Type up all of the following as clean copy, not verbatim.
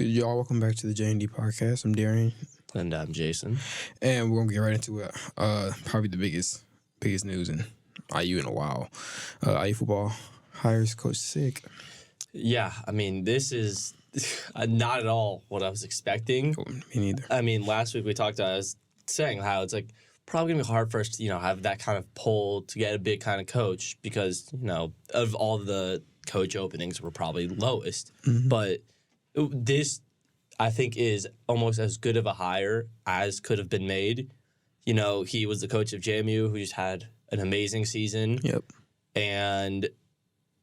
Good, y'all. Welcome back to the J&D Podcast. I'm Darien. And I'm Jason. And we're going to get right into it. Probably the biggest news in IU in a while. IU football hires Coach Sick. Yeah, I mean, this is not at all what I was expecting. Oh, me neither. I mean, last week I was saying how it's like probably going to be hard for us to, have that kind of pull to get a big kind of coach because, of all the coach openings, we're probably lowest. Mm-hmm. But this, I think, is almost as good of a hire as could have been made. He was the coach of JMU who just had an amazing season. Yep. And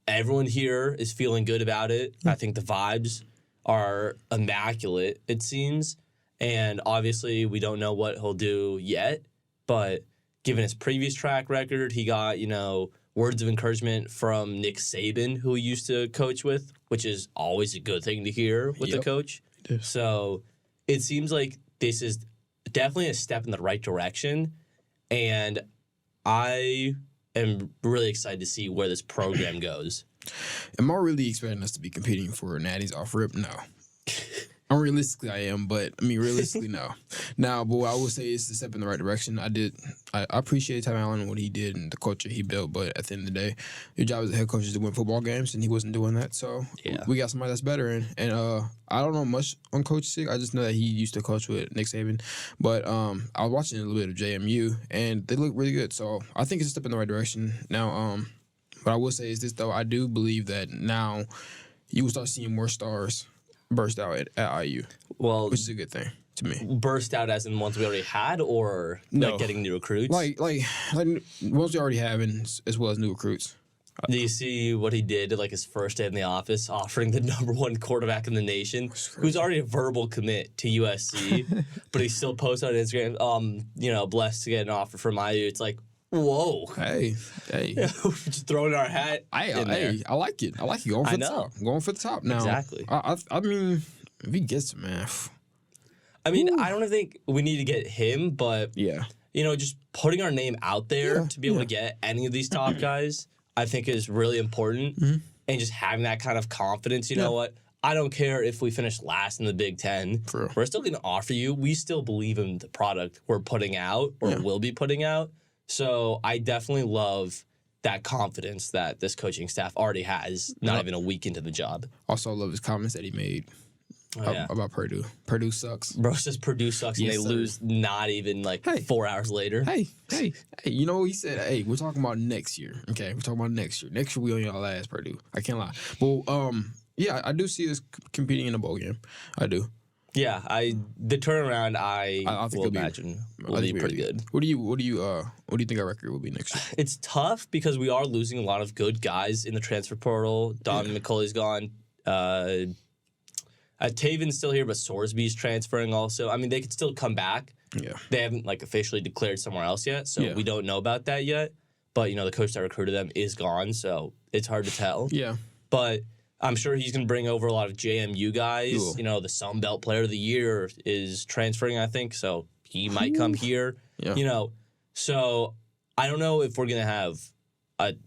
everyone here is feeling good about it. I think the vibes are immaculate, it seems. And obviously, we don't know what he'll do yet. But given his previous track record, he got, words of encouragement from Nick Saban, who he used to coach with, which is always a good thing to hear with the coach. So it seems like this is definitely a step in the right direction. And I am really excited to see where this program goes. Am I really expecting us to be competing for Natty's off rip? No. Unrealistically, I am, but realistically, no. Now, but what I will say is a step in the right direction. I appreciate Tom Allen and what he did and the culture he built, but at the end of the day, your job as a head coach is to win football games, and he wasn't doing that. So we got somebody that's better. And I don't know much on Coach Sick. I just know that he used to coach with Nick Saban. But I was watching a little bit of JMU, and they look really good. So I think it's a step in the right direction. Now, what I will say is this, though. I do believe that now you will start seeing more stars burst out at IU, which is a good thing to me. Burst out as in ones we already had, or getting new recruits? Like ones we already have, as well as new recruits. Do you see what he did his first day in the office, offering the #1 quarterback in the nation, who's already a verbal commit to USC, but he still posts on Instagram, blessed to get an offer from IU. It's like, whoa. Hey. Just throwing our hat in there. I like it. Going for the top. Going for the top now. Exactly. I mean, if he gets it, man. I mean, I don't think we need to get him, but, just putting our name out there to be able to get any of these top guys, I think is really important. Mm-hmm. And just having that kind of confidence, you know what? I don't care if we finish last in the Big Ten. True. We're still going to offer you. We still believe in the product we're putting out or will be putting out. So I definitely love that confidence that this coaching staff already has, not even a week into the job. Also, I love his comments that he made about Purdue. Purdue sucks. Bro says Purdue sucks, and they lose not even 4 hours later. Hey, you know what he said? Hey, we're talking about next year, okay? We're talking about next year. Next year, we on y'all last, Purdue. I can't lie. But, I do see us competing in a bowl game. I do. Yeah, the turnaround I will imagine will be pretty good. What do you think our record will be next year? It's tough because we are losing a lot of good guys in the transfer portal. Don McCulley's gone. Taven's still here, but Sorsby's transferring also. I mean, they could still come back. Yeah, they haven't officially declared somewhere else yet, so we don't know about that yet. But the coach that recruited them is gone, so it's hard to tell. Yeah, but I'm sure he's going to bring over a lot of JMU guys. Cool. The Sun Belt Player of the Year is transferring, I think, so he might come here. Yeah. So I don't know if we're going to have an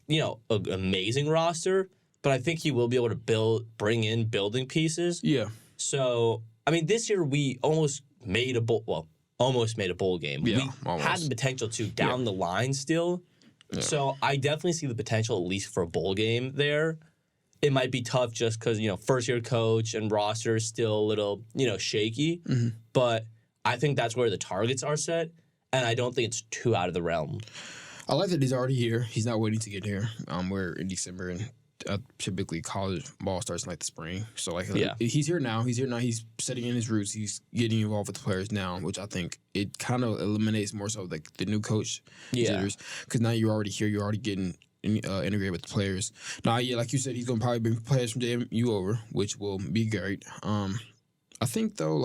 amazing roster, but I think he will be able to bring in building pieces. Yeah. So, I mean, this year we almost made a bowl game. Yeah, we had the potential to down the line still. Yeah. So I definitely see the potential at least for a bowl game there. It might be tough just because, first-year coach and roster is still a little, shaky. Mm-hmm. But I think that's where the targets are set, and I don't think it's too out of the realm. I like that he's already here. He's not waiting to get here. We're in December, and typically college ball starts in the spring. So, he's here now. He's setting in his roots. He's getting involved with the players now, which I think it kind of eliminates more so the new coach jitters. Because now you're already here. You're already getting integrate with the players. Now, like you said, he's gonna probably bring players from JMU over, which will be great. I think though,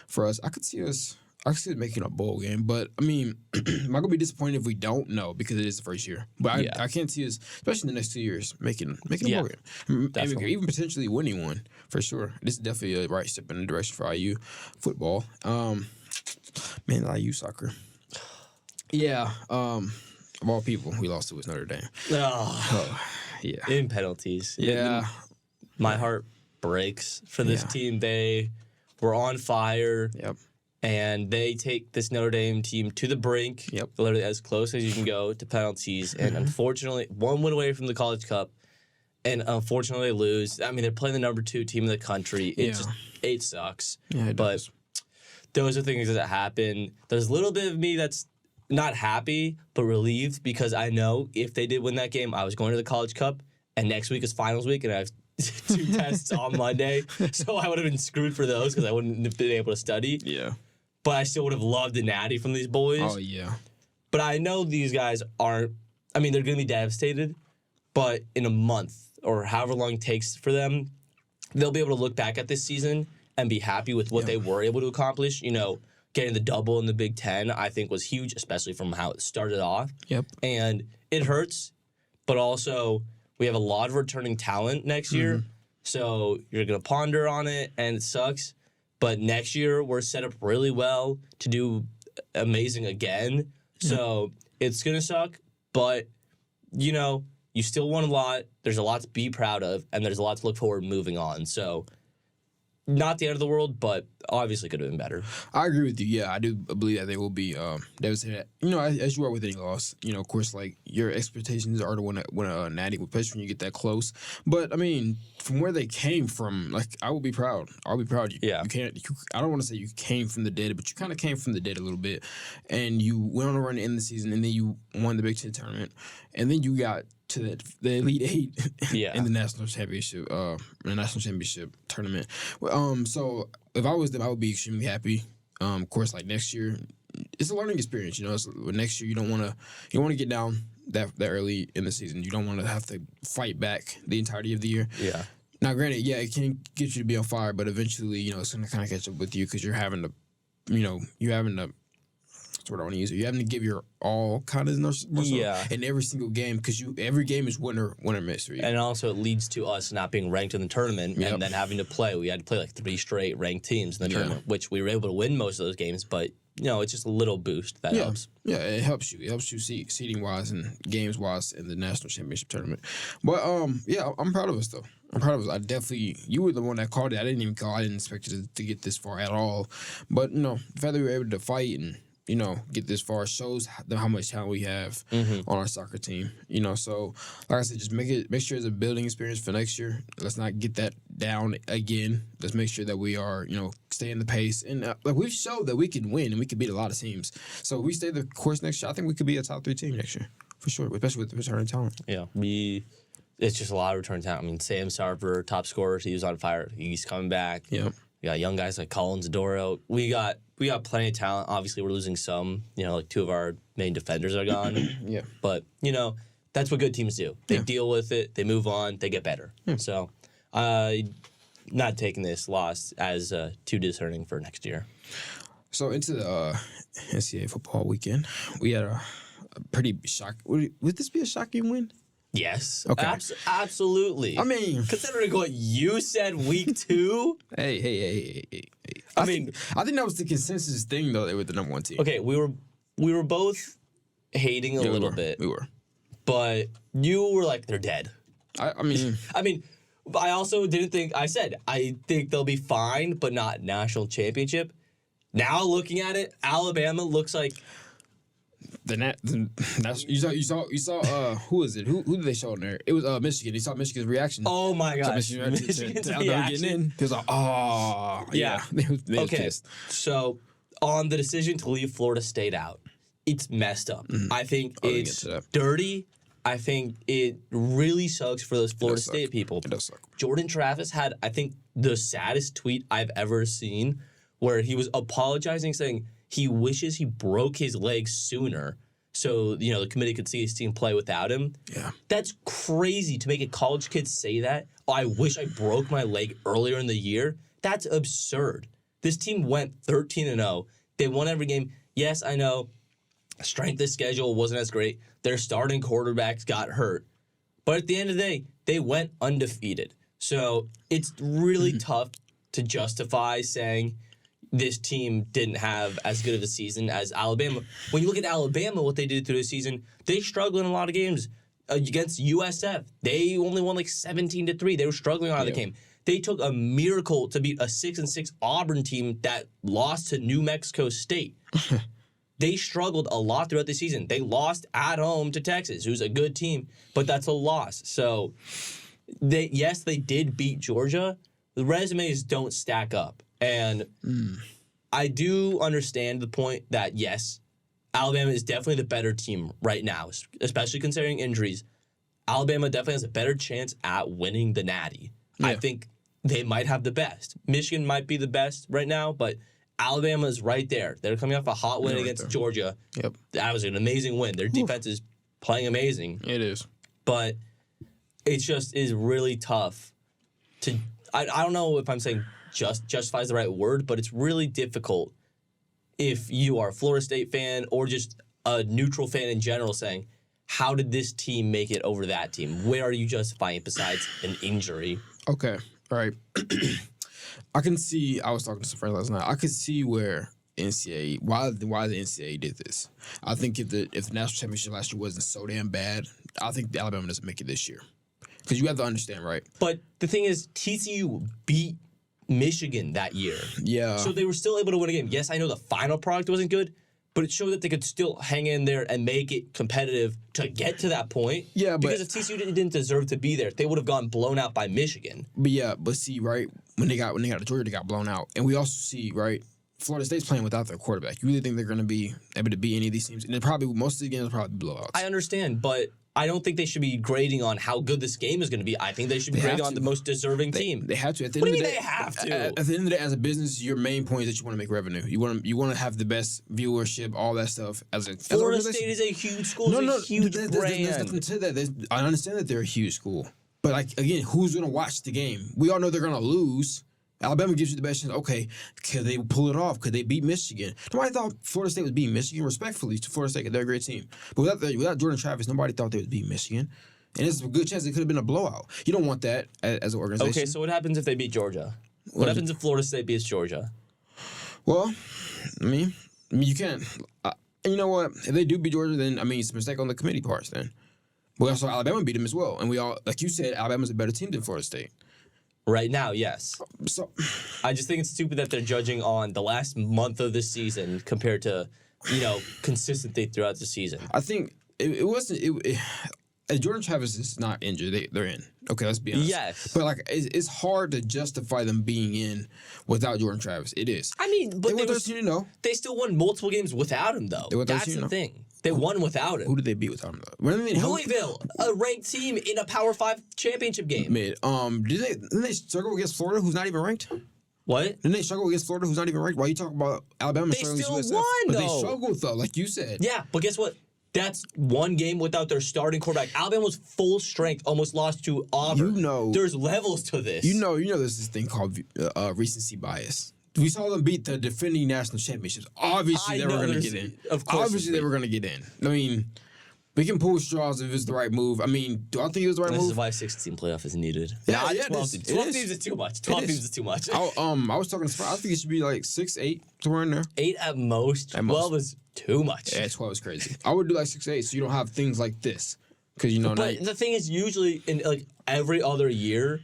for us, I could see us making a bowl game, but I mean, am I gonna be disappointed if we don't? No, because it is the first year. But I can't see us, especially in the next 2 years, making a bowl game, and even potentially winning one for sure. This is definitely a right step in the direction for IU football. IU soccer. Yeah. Of all people, we lost to Notre Dame. Oh, yeah. In penalties. Yeah. My heart breaks for this team. They were on fire. Yep. And they take this Notre Dame team to the brink, literally as close as you can go to penalties. And unfortunately, one win away from the College Cup. And unfortunately, they lose. I mean, they're playing the number 2 team in the country. It sucks. Yeah, it does. Those are things that happen. There's a little bit of me that's not happy, but relieved because I know if they did win that game, I was going to the College Cup, and next week is finals week, and I have 2 tests on Monday. So I would have been screwed for those because I wouldn't have been able to study. Yeah. But I still would have loved a natty from these boys. Oh, yeah. But I know these guys aren't, I mean, they're going to be devastated, but in a month or however long it takes for them, they'll be able to look back at this season and be happy with what they were able to accomplish. You know, getting the double in the Big Ten, I think, was huge, especially from how it started off. Yep. And it hurts, but also we have a lot of returning talent next year, so you're going to ponder on it, and it sucks. But next year, we're set up really well to do amazing again. So it's going to suck, but, you know, you still won a lot. There's a lot to be proud of, and there's a lot to look forward to moving on. So not the end of the world, but obviously could have been better. I agree with you. Yeah, I do believe that they will be devastated. You know, as you are with any loss, you know, of course, like, your expectations are to win a natty, especially when you get that close. But, I mean, from where they came from, like, I will be proud. I'll be proud. I don't want to say you came from the dead, but you kind of came from the dead a little bit. And you went on a run to end the season, and then you won the Big Ten tournament. And then you got to the Elite Eight in the national championship tournament. So if I was them, I would be extremely happy. Of course, like, next year, it's a learning experience. You know, next year you don't want to get down that early in the season. You don't want to have to fight back the entirety of the year. Yeah. Now, granted, it can get you to be on fire, but eventually, you know, it's going to kind of catch up with you because you're having to, that's what I want to use. You're having to give your all kind of in every single game because every game is winner miss. And also it leads to us not being ranked in the tournament and then having to play. We had to play like 3 straight ranked teams in the tournament, which we were able to win most of those games, but you know, it's just a little boost that helps. Yeah, it helps you. It helps you seeding wise and games wise in the national championship tournament. But I'm proud of us though. I'm proud of us. You were the one that called it. I didn't even call. I didn't expect it to get this far at all. But you know, the fact that we were able to fight and, you know, get this far shows how much talent we have on our soccer team. You know, so like I said, just make sure it's a building experience for next year. Let's not get that down again. Let's make sure that we are, you know, staying the pace. And like we've showed that we can win and we can beat a lot of teams. So if we stay the course next year, I think we could be a top 3 team next year for sure, especially with the returning talent. Yeah, it's just a lot of returning talent. I mean, Sam Sarver, top scorer, he was on fire. He's coming back. Yeah. We got young guys like Collins, Adoro. We got plenty of talent. Obviously, we're losing some. You know, like 2 of our main defenders are gone. But, you know, that's what good teams do. They deal with it. They move on. They get better. So, not taking this loss as too discerning for next year. So, into the NCAA football weekend, we had a pretty shock. Would this be a shocking win? Yes. Okay. Absolutely. I mean, considering what you said week 2. Hey. I think that was the consensus thing though. They were the number 1 team. Okay, we were both hating a little bit. We were. But you were like, they're dead. I mean, I also didn't think. I said I think they'll be fine, but not national championship. Now looking at it, Alabama looks like. You saw who is it? Who did they show in there? It was Michigan. You saw Michigan's reaction. Oh my gosh. Michigan's reaction. Getting in. He was like, oh yeah. They was pissed. So on the decision to leave Florida State out, it's messed up. I think it's dirty. I think it really sucks for those Florida State people. It does suck. Jordan Travis had, I think, the saddest tweet I've ever seen where he was apologizing, saying he wishes he broke his leg sooner so, you know, the committee could see his team play without him. Yeah. That's crazy to make a college kid say that. Oh, I wish I broke my leg earlier in the year. That's absurd. This team went 13-0. They won every game. Yes, I know. Strength of schedule wasn't as great. Their starting quarterbacks got hurt. But at the end of the day, they went undefeated. So it's really tough to justify saying this team didn't have as good of a season as Alabama. When you look at Alabama, what they did through the season, they struggled in a lot of games. Against USF, they only won like 17-3. They were struggling out of the game. They took a miracle to beat a 6-6 Auburn team that lost to New Mexico State. They struggled a lot throughout the season. They lost at home to Texas, who's a good team, but that's a loss. So, they did beat Georgia. The resumes don't stack up. And I do understand the point that, yes, Alabama is definitely the better team right now, especially considering injuries. Alabama definitely has a better chance at winning the Natty. Yeah. I think they might have the best. Michigan might be the best right now, but Alabama's right there. They're coming off a hot win against Georgia. Yep. That was an amazing win. Their defense is playing amazing. It is. But it just is really tough to... I don't know if I'm saying justify is the right word, but it's really difficult if you are a Florida State fan or just a neutral fan in general saying, how did this team make it over that team? Where are you justifying it besides an injury? Okay. All right. I can see, I was talking to some friends last night, I could see where NCAA, why the NCAA did this. I think if the national championship last year wasn't so damn bad, I think Alabama doesn't make it this year. Because you have to understand, right? But the thing is, TCU beat Michigan that year. Yeah. So they were still able to win a game. Yes, I know the final product wasn't good, but it showed that they could still hang in there and make it competitive to get to that point. Yeah, but... Because if TCU didn't deserve to be there, they would have gone blown out by Michigan. But see, right, when they got to Georgia, they got blown out. And we also see, right, Florida State's playing without their quarterback. You really think they're going to be able to beat any of these teams? And most of the games will probably be blowouts. I understand, but I don't think they should be grading on how good this game is going to be. I think they should be grading on the most deserving team. They have to. At the what end do you of mean the day, they have to? At the end of the day, as a business, your main point is that you want to make revenue. You want to have the best viewership, all that stuff. Florida State is a huge school. It's a huge brand. There's nothing to that. I understand that they're a huge school. But, like, again, who's going to watch the game? We all know they're going to lose. Alabama gives you the best chance. Okay, could they pull it off? Could they beat Michigan? Nobody thought Florida State was beating Michigan. Respectfully to Florida State, they're a great team. But without Jordan Travis, nobody thought they would beat Michigan. And there's a good chance it could have been a blowout. You don't want that as an organization. Okay, so what happens if they beat Georgia? What happens if Florida State beats Georgia? Well, I mean you can't. And you know what? If they do beat Georgia, then, it's a mistake on the committee parts then. But also Alabama beat them as well. And we all, like you said, Alabama's a better team than Florida State. Right now, yes. So I just think it's stupid that they're judging on the last month of the season compared to, consistency throughout the season. I think it wasn't... Jordan Travis is not injured. They're in. Okay, let's be honest. Yes. But, it's hard to justify them being in without Jordan Travis. It is. But they still won multiple games without him, though. That's the thing. They won without him. Who did they beat without him, though? Louisville, a ranked team in a Power 5 championship game. Didn't they struggle against Florida, who's not even ranked? What? Didn't they struggle against Florida, who's not even ranked? Why are you talking about Alabama struggling against USF? They still won, though. They struggled, though, like you said. Yeah, but guess what? That's one game without their starting quarterback. Alabama was full strength, almost lost to Auburn. There's levels to this. There's this thing called recency bias. We saw them beat the defending national championships. Obviously, they were going to get in. Of course. Obviously, they were going to get in. We can pull straws if it's the right move. Do I think it was the right move? This is why 16 playoff is needed. 12 teams is too much. 12 teams is too much. I was talking to I think it should be like 6, 8, somewhere in there. 8 at most. 12 is too much. Yeah, 12 is crazy. I would do like 6, 8, so you don't have things like this. Because But the thing is, usually in every other year,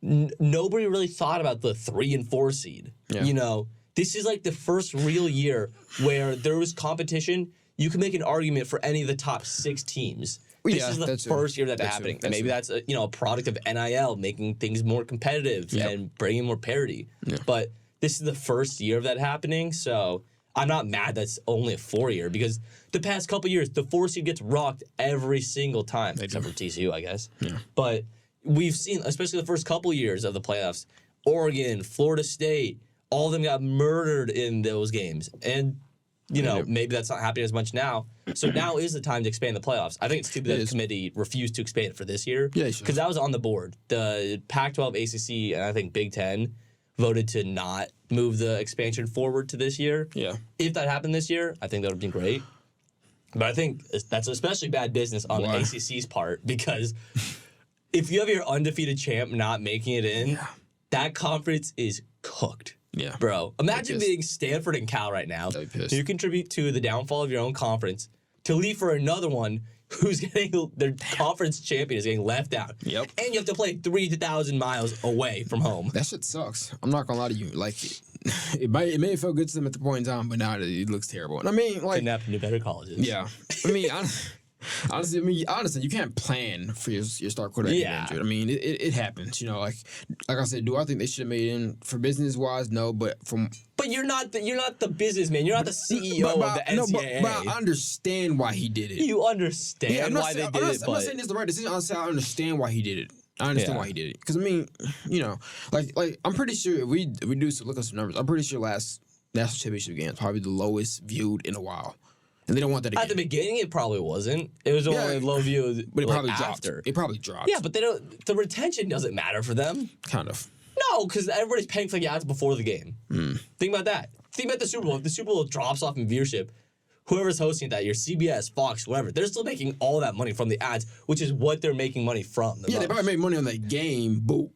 nobody really thought about the 3 and 4 seed. Yeah. This is the first real year where there was competition. You can make an argument for any of the top 6 teams. This is the first year that's happening. And maybe that's a product of NIL, making things more competitive and bringing more parity. Yeah. But this is the first year of that happening, so I'm not mad that's only a 4-year because the past couple years, the 4 seed gets rocked every single time, except for TCU, I guess. Yeah. But we've seen, especially the first couple years of the playoffs, Oregon, Florida State, all of them got murdered in those games. And maybe that's not happening as much now. So now is the time to expand the playoffs. I think it's stupid that the committee refused to expand it for this year. Yeah, because that was on the board. The Pac-12, ACC, and I think Big Ten voted to not move the expansion forward to this year. Yeah. If that happened this year, I think that would be great. But I think that's especially bad business on the ACC's part because if you have your undefeated champ not making it in, that conference is cooked. Yeah. Bro, imagine being Stanford and Cal right now. You contribute to the downfall of your own conference. To leave for another one, who's getting their conference champion is getting left out. Yep. And you have to play 3,000 miles away from home. That shit sucks. I'm not gonna lie to you. Like, it may have felt good to them at the point in time, but now it looks terrible. And I mean, like, kidnapped into better colleges. Yeah. I mean, honestly, you can't plan for your star quarterback to get injured. I mean, it happens. You know, like I said, do I think they should have made in for business wise? No, but you're not the businessman. You're not the CEO of the NCAA. But I understand why he did it. You understand why they did it. I'm not saying it's the right decision. I understand why he did it. I understand why he did it. Because I mean, you know, like I'm pretty sure if we do look at some numbers. I'm pretty sure last national championship game is probably the lowest viewed in a while. And they don't want that again. At the beginning, it probably wasn't. It was only low view. But it probably after. dropped. It probably dropped. Yeah, but they don't. The retention doesn't matter for them. Kind of. No, because everybody's paying for the ads before the game. Think about that. Think about the Super Bowl. If the Super Bowl drops off in viewership, whoever's hosting it that year, CBS, Fox, whatever, they're still making all that money from the ads, which is what they're making money from. They probably make money on that game, but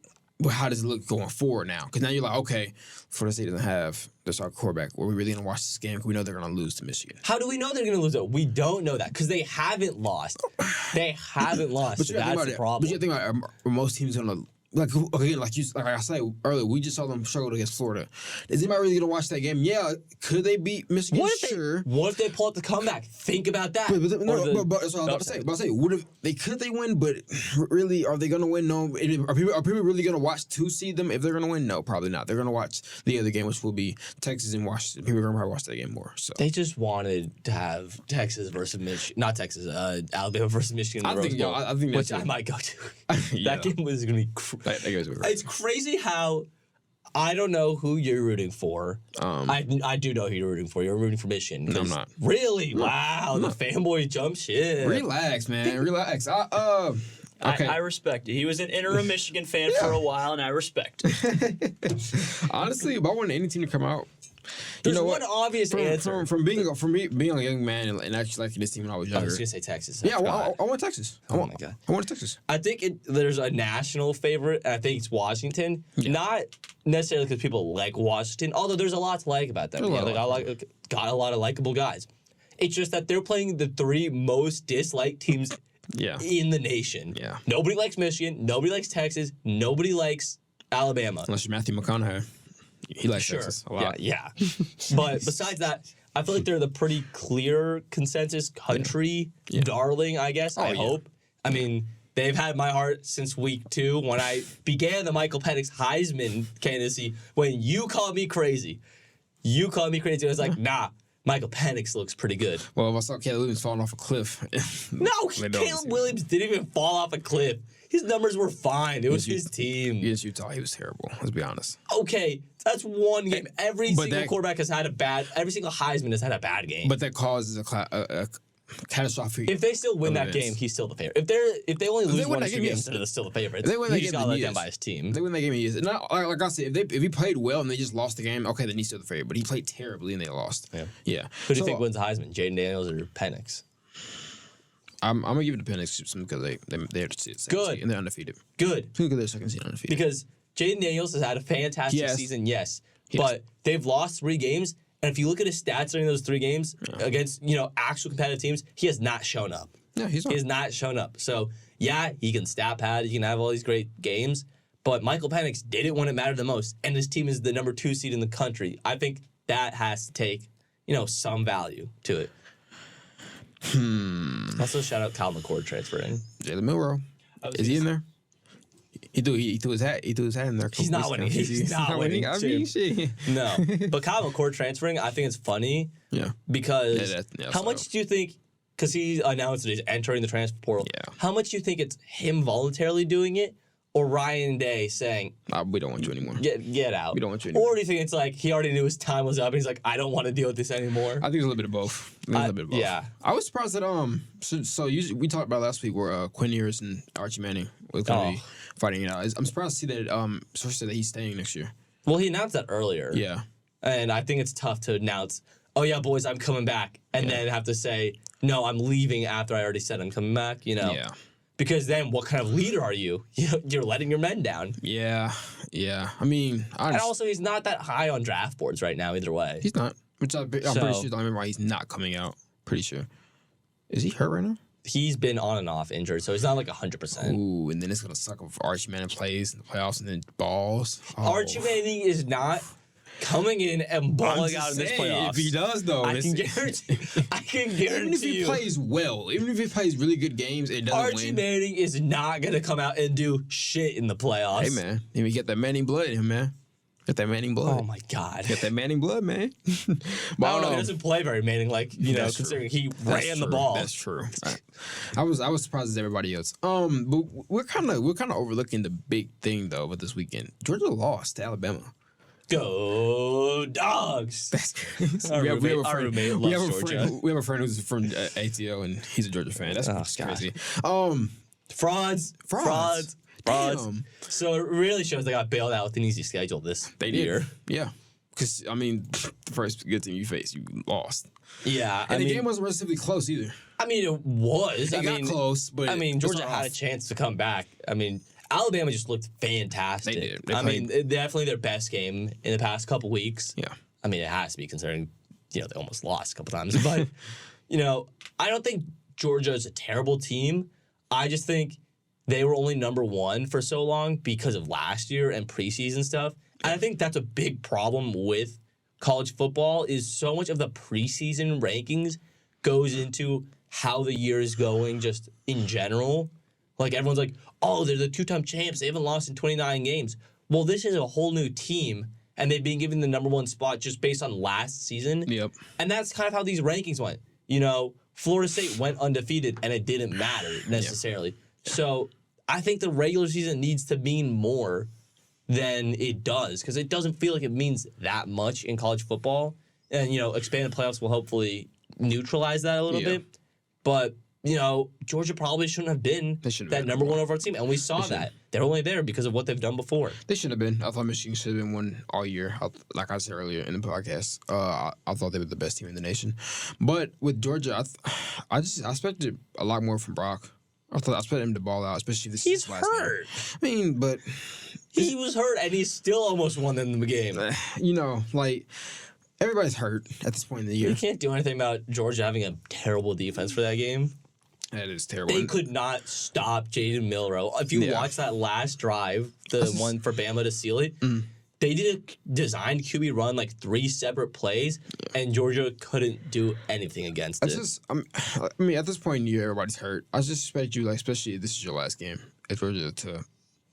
how does it look going forward now? Because now you're like, okay, Florida State doesn't have their star quarterback. Are we really going to watch this game? Because we know they're going to lose to Michigan. How do we know they're going to lose it? We don't know that because they haven't lost. They haven't lost. But that's the problem. But you think about most teams going to. Like I said earlier, we just saw them struggle against Florida. Is anybody really gonna watch that game? Yeah, could they beat Michigan? What if they pull out the comeback? Think about that. But that's what I was about to say. Could they win? But really, are they gonna win? No. Are people really gonna watch to see them if they're gonna win? No, probably not. They're gonna watch the other game, which will be Texas and Washington. People are gonna probably watch that game more. So they just wanted to have Texas versus Michigan, not Texas, Alabama versus Michigan. In the Rose Bowl, I think which I might go to. That game was gonna be. It's crazy how I don't know who you're rooting for. I do know who you're rooting for. You're rooting for Michigan. No, I'm not. Really? Wow. The fanboy jump shit. Relax, man. Relax. Okay. I respect it. He was an interim Michigan fan for a while, and I respect it. Honestly, if I want any team to come out, there's one obvious answer. From being a young man and actually liking this team when I was younger. I was going to say Texas. Yeah, I want Texas. Oh my God. I want Texas. I think there's a national favorite, and I think it's Washington. Yeah. Not necessarily because people like Washington, although there's a lot to like about them. Got a lot of likable guys. It's just that they're playing the three most disliked teams in the nation. Yeah. Nobody likes Michigan. Nobody likes Texas. Nobody likes Alabama. Unless you're Matthew McConaughey. He likes Texas a lot. Yeah. But besides that, I feel like they're the pretty clear consensus country darling, I guess. I hope. I mean, they've had my heart since week 2 when I began the Michael Penix Heisman candidacy. When you called me crazy. I was like, nah. Michael Penix looks pretty good. Well, if I saw Caleb Williams falling off a cliff. No, Caleb Williams didn't even fall off a cliff. His numbers were fine. It was his team. Against Utah, he was terrible. Let's be honest. Okay, that's one game. Every single quarterback has had every single Heisman has had a bad game. But that causes a catastrophic. If they still win that game, he's still the favorite. If they only lose 1 or 2 games, they're still the favorite. He just got let down by his team. If they win that game, he is. Not, like I said, if he played well and they just lost the game, okay, then he's still the favorite. But he played terribly and they lost. Yeah. Who do you think wins the Heisman? Jaden Daniels or Penix? I'm gonna give it to Penix because they have to see it. Good. And they're undefeated. Good. Because they're second seed undefeated. Because Jaden Daniels has had a fantastic season, but they've lost 3 games. And if you look at his stats during those 3 games against actual competitive teams, he has not shown up. Yeah, he has not shown up. So he can stat pad, he can have all these great games, but Michael Penix did it when it mattered the most, and his team is the number 2 seed in the country. I think that has to take some value to it. Also, shout out Kyle McCord transferring. Jalen Milroe, is he in there? He threw his hat in there. He's not winning. He's not winning. I mean, shit. No, but Kyle McCord transferring, I think it's funny. Yeah. Because how much do you think? Because he announced that he's entering the transfer portal. Yeah. How much do you think it's him voluntarily doing it, or Ryan Day saying, "We don't want you anymore. Get out. We don't want you anymore." Or do you think it's like he already knew his time was up and he's like, "I don't want to deal with this anymore"? I think it's a little bit of both. Yeah. I was surprised that So usually we talked about last week where Quinn Ewers and Archie Manning were going to be fighting it out. I'm surprised to see that Source said that he's staying next year. Well, he announced that earlier. Yeah. And I think it's tough to announce, "Oh yeah, boys, I'm coming back," and then have to say, "No, I'm leaving," after I already said I'm coming back. Yeah. Because then, what kind of leader are you? You're letting your men down. Yeah. I mean, and also he's not that high on draft boards right now. Either way, he's not. Which I'm pretty sure. I remember why he's not coming out. Pretty sure. Is he hurt right now? he's been on and off injured, so he's not like 100%. Ooh, and then it's gonna suck if Archie Manning plays in the playoffs and then balls. Oh. Archie Manning is not coming in and balling out in this playoffs. If he does, though, I can guarantee even if he you, plays well, even if he plays really good games, it doesn't Archie win. Manning is not gonna come out and do shit in the playoffs. Hey man, you get that Manning blood in him, man. Get that Manning blood. Oh my God. Get that Manning blood, man. But, I don't know. He doesn't play very Manning, like, you know, considering he ran the ball. That's true. I was surprised as everybody else. But we're kind of overlooking the big thing though with this weekend. Georgia lost to Alabama. Go Dogs! That's crazy. Our roommate loves Georgia. We have a friend who's from ATO and he's a Georgia fan. That's crazy. Frauds. Damn. So it really shows they got bailed out with an easy schedule this year. Yeah. Because, I mean, the first good team you faced, you lost. Yeah. And the game wasn't relatively close either. I mean, it was. It got close, but I mean, Georgia had a chance to come back. I mean, Alabama just looked fantastic. They did. I mean, definitely their best game in the past couple weeks. Yeah. I mean, it has to be considering, you know, they almost lost a couple times. But, you know, I don't think Georgia is a terrible team. I just think they were only number one for so long because of last year and preseason stuff. And I think that's a big problem with college football is so much of the preseason rankings goes into how the year is going just in general. Like, everyone's like, oh, they're the two-time champs. They haven't lost in 29 games. Well, this is a whole new team, and they've been given the number one spot just based on last season. Yep. And that's kind of how these rankings went. You know, Florida State went undefeated, and it didn't matter necessarily. Yep. So I think the regular season needs to mean more than it does because it doesn't feel like it means that much in college football. And, you know, expanded playoffs will hopefully neutralize that a little bit. But, you know, Georgia probably shouldn't have been that number one overall team. And we saw that. They're only there because of what they've done before. They should have been. I thought Michigan should have been one all year. Like I said earlier in the podcast, I thought they were the best team in the nation. But with Georgia, I expected a lot more from Brock. I expected him to ball out, especially this He's last hurt. game. I mean, but he was hurt, and he still almost won them the game. You know, like, everybody's hurt at this point in the year. You can't do anything about Georgia having a terrible defense for that game. That is terrible. They could not stop Jaden Milroe. If you watch that last drive, the one for Bama to seal it, they did a designed QB run, like 3 separate plays, and Georgia couldn't do anything against it. I mean, at this point in the year, everybody's hurt. I just expect you, like, especially if this is your last game at Georgia, to,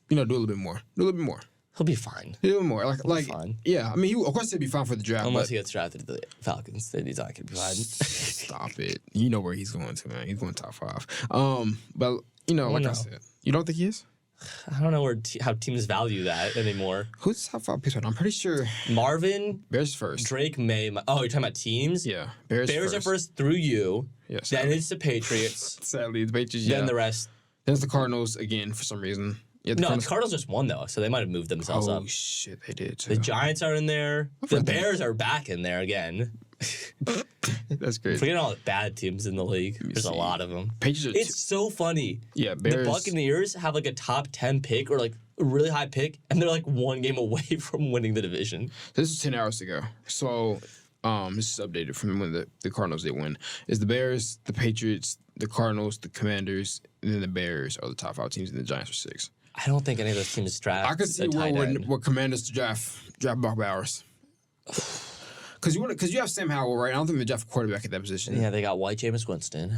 you know, do a little bit more. He'll be fine. A little more. Like fine. Yeah, I mean, of course he'll be fine for the draft. Unless he gets drafted to the Falcons, then he's not going to be fine. Stop it. You know where he's going to, man. He's going top 5. But, you know, like I said, you don't think he is? I don't know how teams value that anymore. Who's top 5 picks right now? I'm pretty sure Marvin. Bears first. Drake May. Oh, you're talking about teams? Yeah. Bears are first through you. Yes. Then it's the Patriots. Sadly, the Patriots, Then the rest. Then it's the Cardinals again for some reason. Yeah, the Cardinals just won, though, so they might have moved themselves up. Oh, shit, they did, too. The Giants are in there. The Bears are back in there again. That's great. Forget all the bad teams in the league. There's a lot of them. Patriots it's so funny. Yeah, Bears. The Buccaneers have like a top 10 pick or like a really high pick, and they're like 1 game away from winning the division. This was 10 hours ago. So this is updated from when the Cardinals did win. It's the Bears, the Patriots, the Cardinals, the Commanders, and then the Bears are the top 5 teams, and the Giants are 6. I don't think any of those teams draft. I could see where Commanders draft Brock Bowers. Because you have Sam Howell, right? I don't think they draft a quarterback at that position. Yeah, they got White Jameis Winston.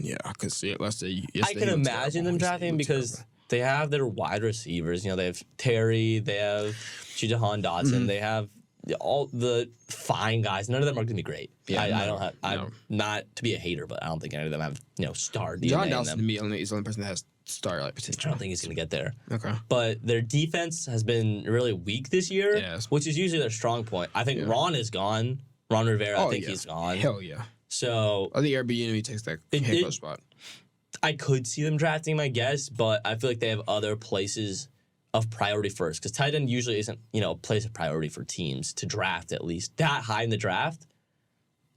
Yeah, because let's say I can imagine them drafting because they have their wide receivers. You know, they have Terry, they have Jahan Dotson, they have all the fine guys. None of them are going to be great. Yeah, I'm not to be a hater, but I don't think any of them have star DNA. Jahan Dotson to me is the only person that has star potential. I don't think he's going to get there. Okay. But their defense has been really weak this year, which is usually their strong point. I think Ron is gone. Ron Rivera, I think he's gone. Hell yeah. So I think Airbnb takes that head coach spot. I could see them drafting him, I guess, but I feel like they have other places of priority first because tight end usually isn't, a place of priority for teams to draft at least that high in the draft.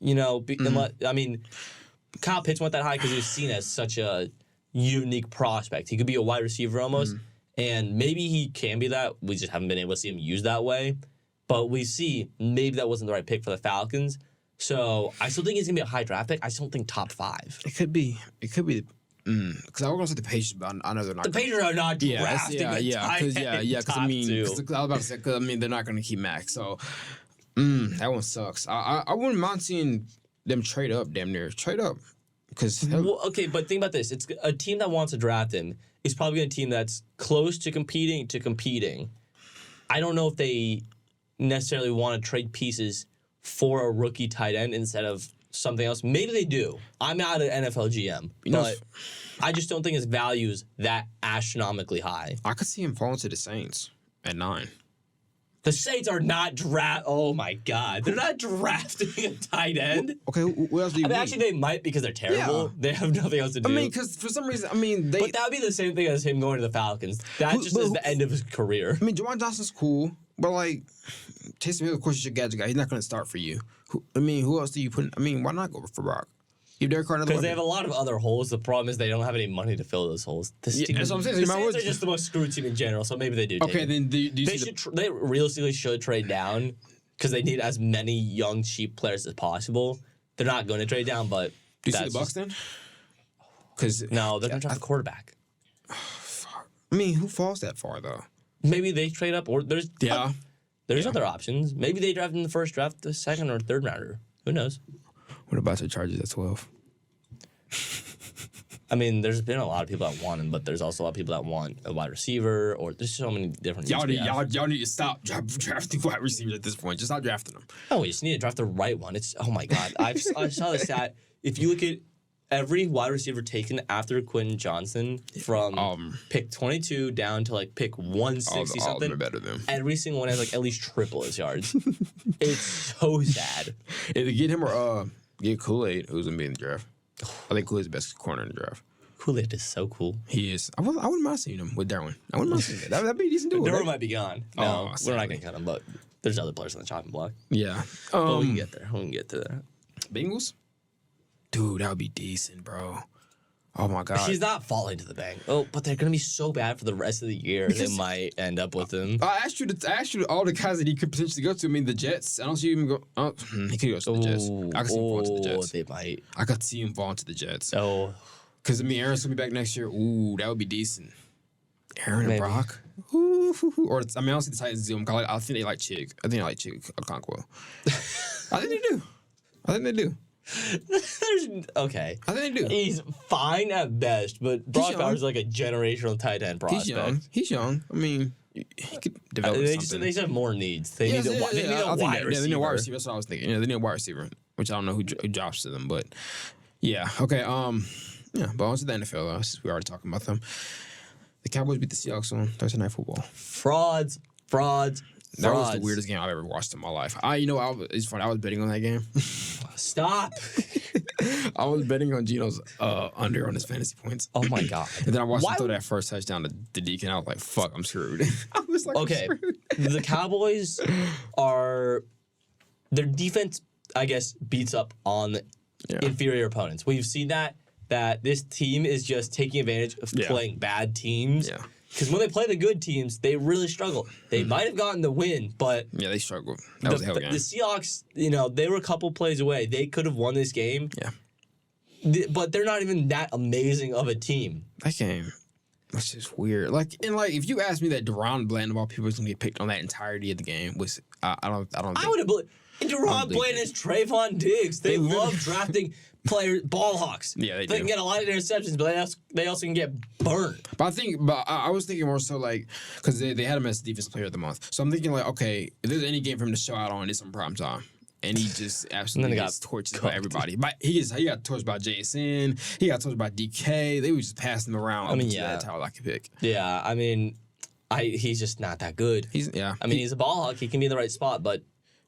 I mean, Kyle Pitts went that high because he was seen as such a unique prospect. He could be a wide receiver almost, and maybe he can be that. We just haven't been able to see him used that way. But we see maybe that wasn't the right pick for the Falcons. So I still think he's gonna be a high draft pick. I just don't think top 5. It could be. Because I was gonna say the Patriots, but I know they're not. The Patriots are not drafting because I was about to say, they're not gonna keep Max. So that one sucks. I wouldn't mind seeing them trade up, damn near trade up. Because okay, but think about this: it's a team that wants to draft him is probably a team that's close to competing. I don't know if they necessarily want to trade pieces for a rookie tight end instead of something else. Maybe they do. I'm not an NFL GM, but I just don't think his value is that astronomically high. I could see him falling to the Saints at 9. The Saints are not Oh my God, they're not drafting a tight end. Okay, what else do you mean? Actually, they might because they're terrible. Yeah. They have nothing else to do. Because for some reason, But that would be the same thing as him going to the Falcons. That is the end of his career. Juwan Johnson's cool, but Taysom Hill, of course, is your gadget guy. He's not going to start for you. Who else do you put in? Why not go for Brock? Because they have a lot of other holes. The problem is they don't have any money to fill those holes. That's what I'm saying. The Saints are just the most screwed team in general, so maybe they do. Okay, then do you they realistically should trade down because they need as many young, cheap players as possible. They're not going to trade down, but do you see the Bucs then? No, they're going to draft a quarterback. Who falls that far though? Maybe they trade up, or there's other options. Maybe they draft in the first draft, the second or third rounder. Who knows? What about the Chargers at 12? There's been a lot of people that want him, but there's also a lot of people that want a wide receiver, or there's so many different. Y'all need to stop drafting wide receivers at this point. Just stop drafting them. No, we just need to draft the right one. It's oh my God, I saw the stat. If you look at every wide receiver taken after Quentin Johnson from pick 22 down to pick 160 something, all of them are better than him. Every single one has at least triple his yards. It's so sad. Either get him or get Kool-Aid, who's gonna be in the draft. I think Kool-Aid's the best corner in the draft. Kool-Aid is so cool. He is. I wouldn't mind seeing him with Darwin. I wouldn't mind seeing that. That'd be a decent dude. Darwin might be gone. No, we're not gonna cut him, but there's other players on the chopping block. Yeah. But we can get there. We can get to that. Bengals? Dude, that would be decent, bro. Oh my God. He's not falling to the bank. Oh, but they're gonna be so bad for the rest of the year. They might end up with him. I asked you all the guys that he could potentially go to. The Jets. I don't see him go. Oh, he could go to the Jets. I could see him falling to the Jets. They might. I could see him falling to the Jets. Oh, because Aaron's gonna be back next year. Ooh, that would be decent. Aaron and Brock. Ooh, or I don't see the Titans do him. I think they like Chig. I think they like Chig Okonkwo. I think they do. Okay. I think they do. He's fine at best, but Brock Bowers like a generational tight end prospect. He's young. He could develop they something. They just have more needs. They need a wide receiver. They need a wide receiver. That's what I was thinking. They need a wide receiver, which I don't know who drops to them, but yeah. Okay. But on to the NFL. Since we already talking about them, the Cowboys beat the Seahawks on Thursday Night Football. Frauds. That was the weirdest game I've ever watched in my life. It's funny. I was betting on that game. Stop. I was betting on Gino's under on his fantasy points. Oh my God. And then I watched him throw that first touchdown to Deacon. I was like, fuck, I'm screwed. I was like, okay. The Cowboys their defense, I guess, beats up on inferior opponents. We've seen that this team is just taking advantage of playing bad teams. Yeah. Because when they play the good teams, they really struggle. They might have gotten the win, but yeah, they struggled. That was a hell of a game. The Seahawks, they were a couple plays away. They could have won this game. Yeah, but they're not even that amazing of a team. That game, that's just weird. If you asked me that Deron Bland of all people was gonna get picked on that entirety of the game, I don't. I would have believed. Deron Bland is Trayvon Diggs. They love drafting players, ball hawks. Yeah, they do. They can get a lot of interceptions, but they also can get burned. But I was thinking more so because they had him as defensive player of the month. So I'm thinking okay, if there's any game for him to show out on, it's on prime time. And he just absolutely gets torched by everybody. But he got torched by JSN. He got torched by DK. They were just passing him around. That's how I could pick. Yeah, he's just not that good. He's a ball hawk. He can be in the right spot, but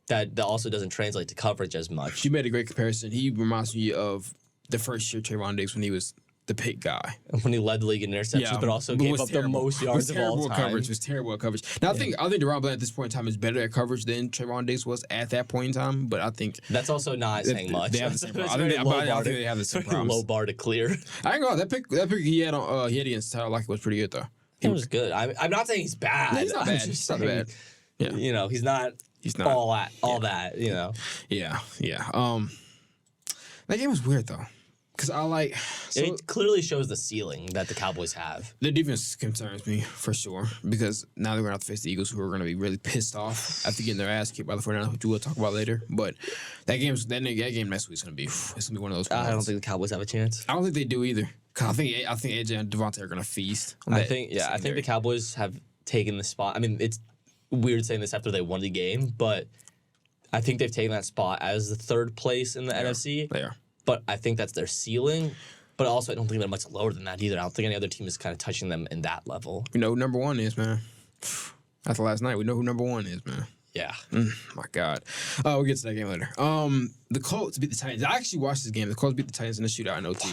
that also doesn't translate to coverage as much. You made a great comparison. He reminds me of the first year Trayvon Diggs when he was the pick guy. When he led the league in interceptions, but also gave up the most yards of all time. It was terrible at coverage. Now, I think Deron Bland at this point in time is better at coverage than Trayvon Diggs was at that point in time, but I think... That's also not saying much. They have the same problem. I think they have the same problems. Low bar to clear. I ain't gonna lie, that pick he had against Tyler Lockett was pretty good, though. It was good. I'm not saying he's bad. No, he's not bad. He's not bad. Yeah. He's not... He's not all that, you know. Yeah. That game was weird though, because It clearly shows the ceiling that the Cowboys have. the defense concerns me for sure, because now they're going to have to face the Eagles, who are going to be really pissed off after getting their ass kicked by the 49ers, which we'll talk about later. But that game next week is going to be one of those. I don't think the Cowboys have a chance. I don't think they do either. 'Cause I think AJ and Devontae are going to feast. I think the Cowboys have taken the spot. I mean, it's weird saying this after they won the game, but I think they've taken that spot as the third place in the NFC. They are. But I think that's their ceiling. But also, I don't think they're much lower than that either. I don't think any other team is kind of touching them in that level. You know who number one is, man. After last night, we know who number one is, man. Yeah. My God. We'll get to that game later. The Colts beat the Titans. I actually watched this game. The Colts beat the Titans in the shootout in OT.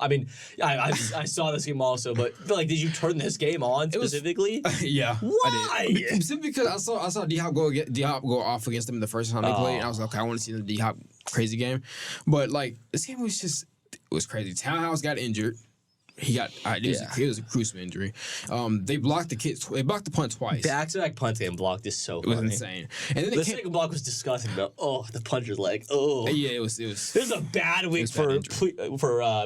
I mean, I saw this game also, but did you turn this game on specifically? Yeah. Why? I did. Simply because I saw D-Hop go off against them the first time they played, and I was like, okay, I want to see the D-Hop crazy game. But this game was it was crazy. Townhouse got injured. It was a gruesome injury. They blocked the punt twice. Back-to-back punt game blocked is so funny. It was insane. And then the second block was disgusting, though. Oh, the puncher's leg. Oh. Yeah, it was. This is a bad week for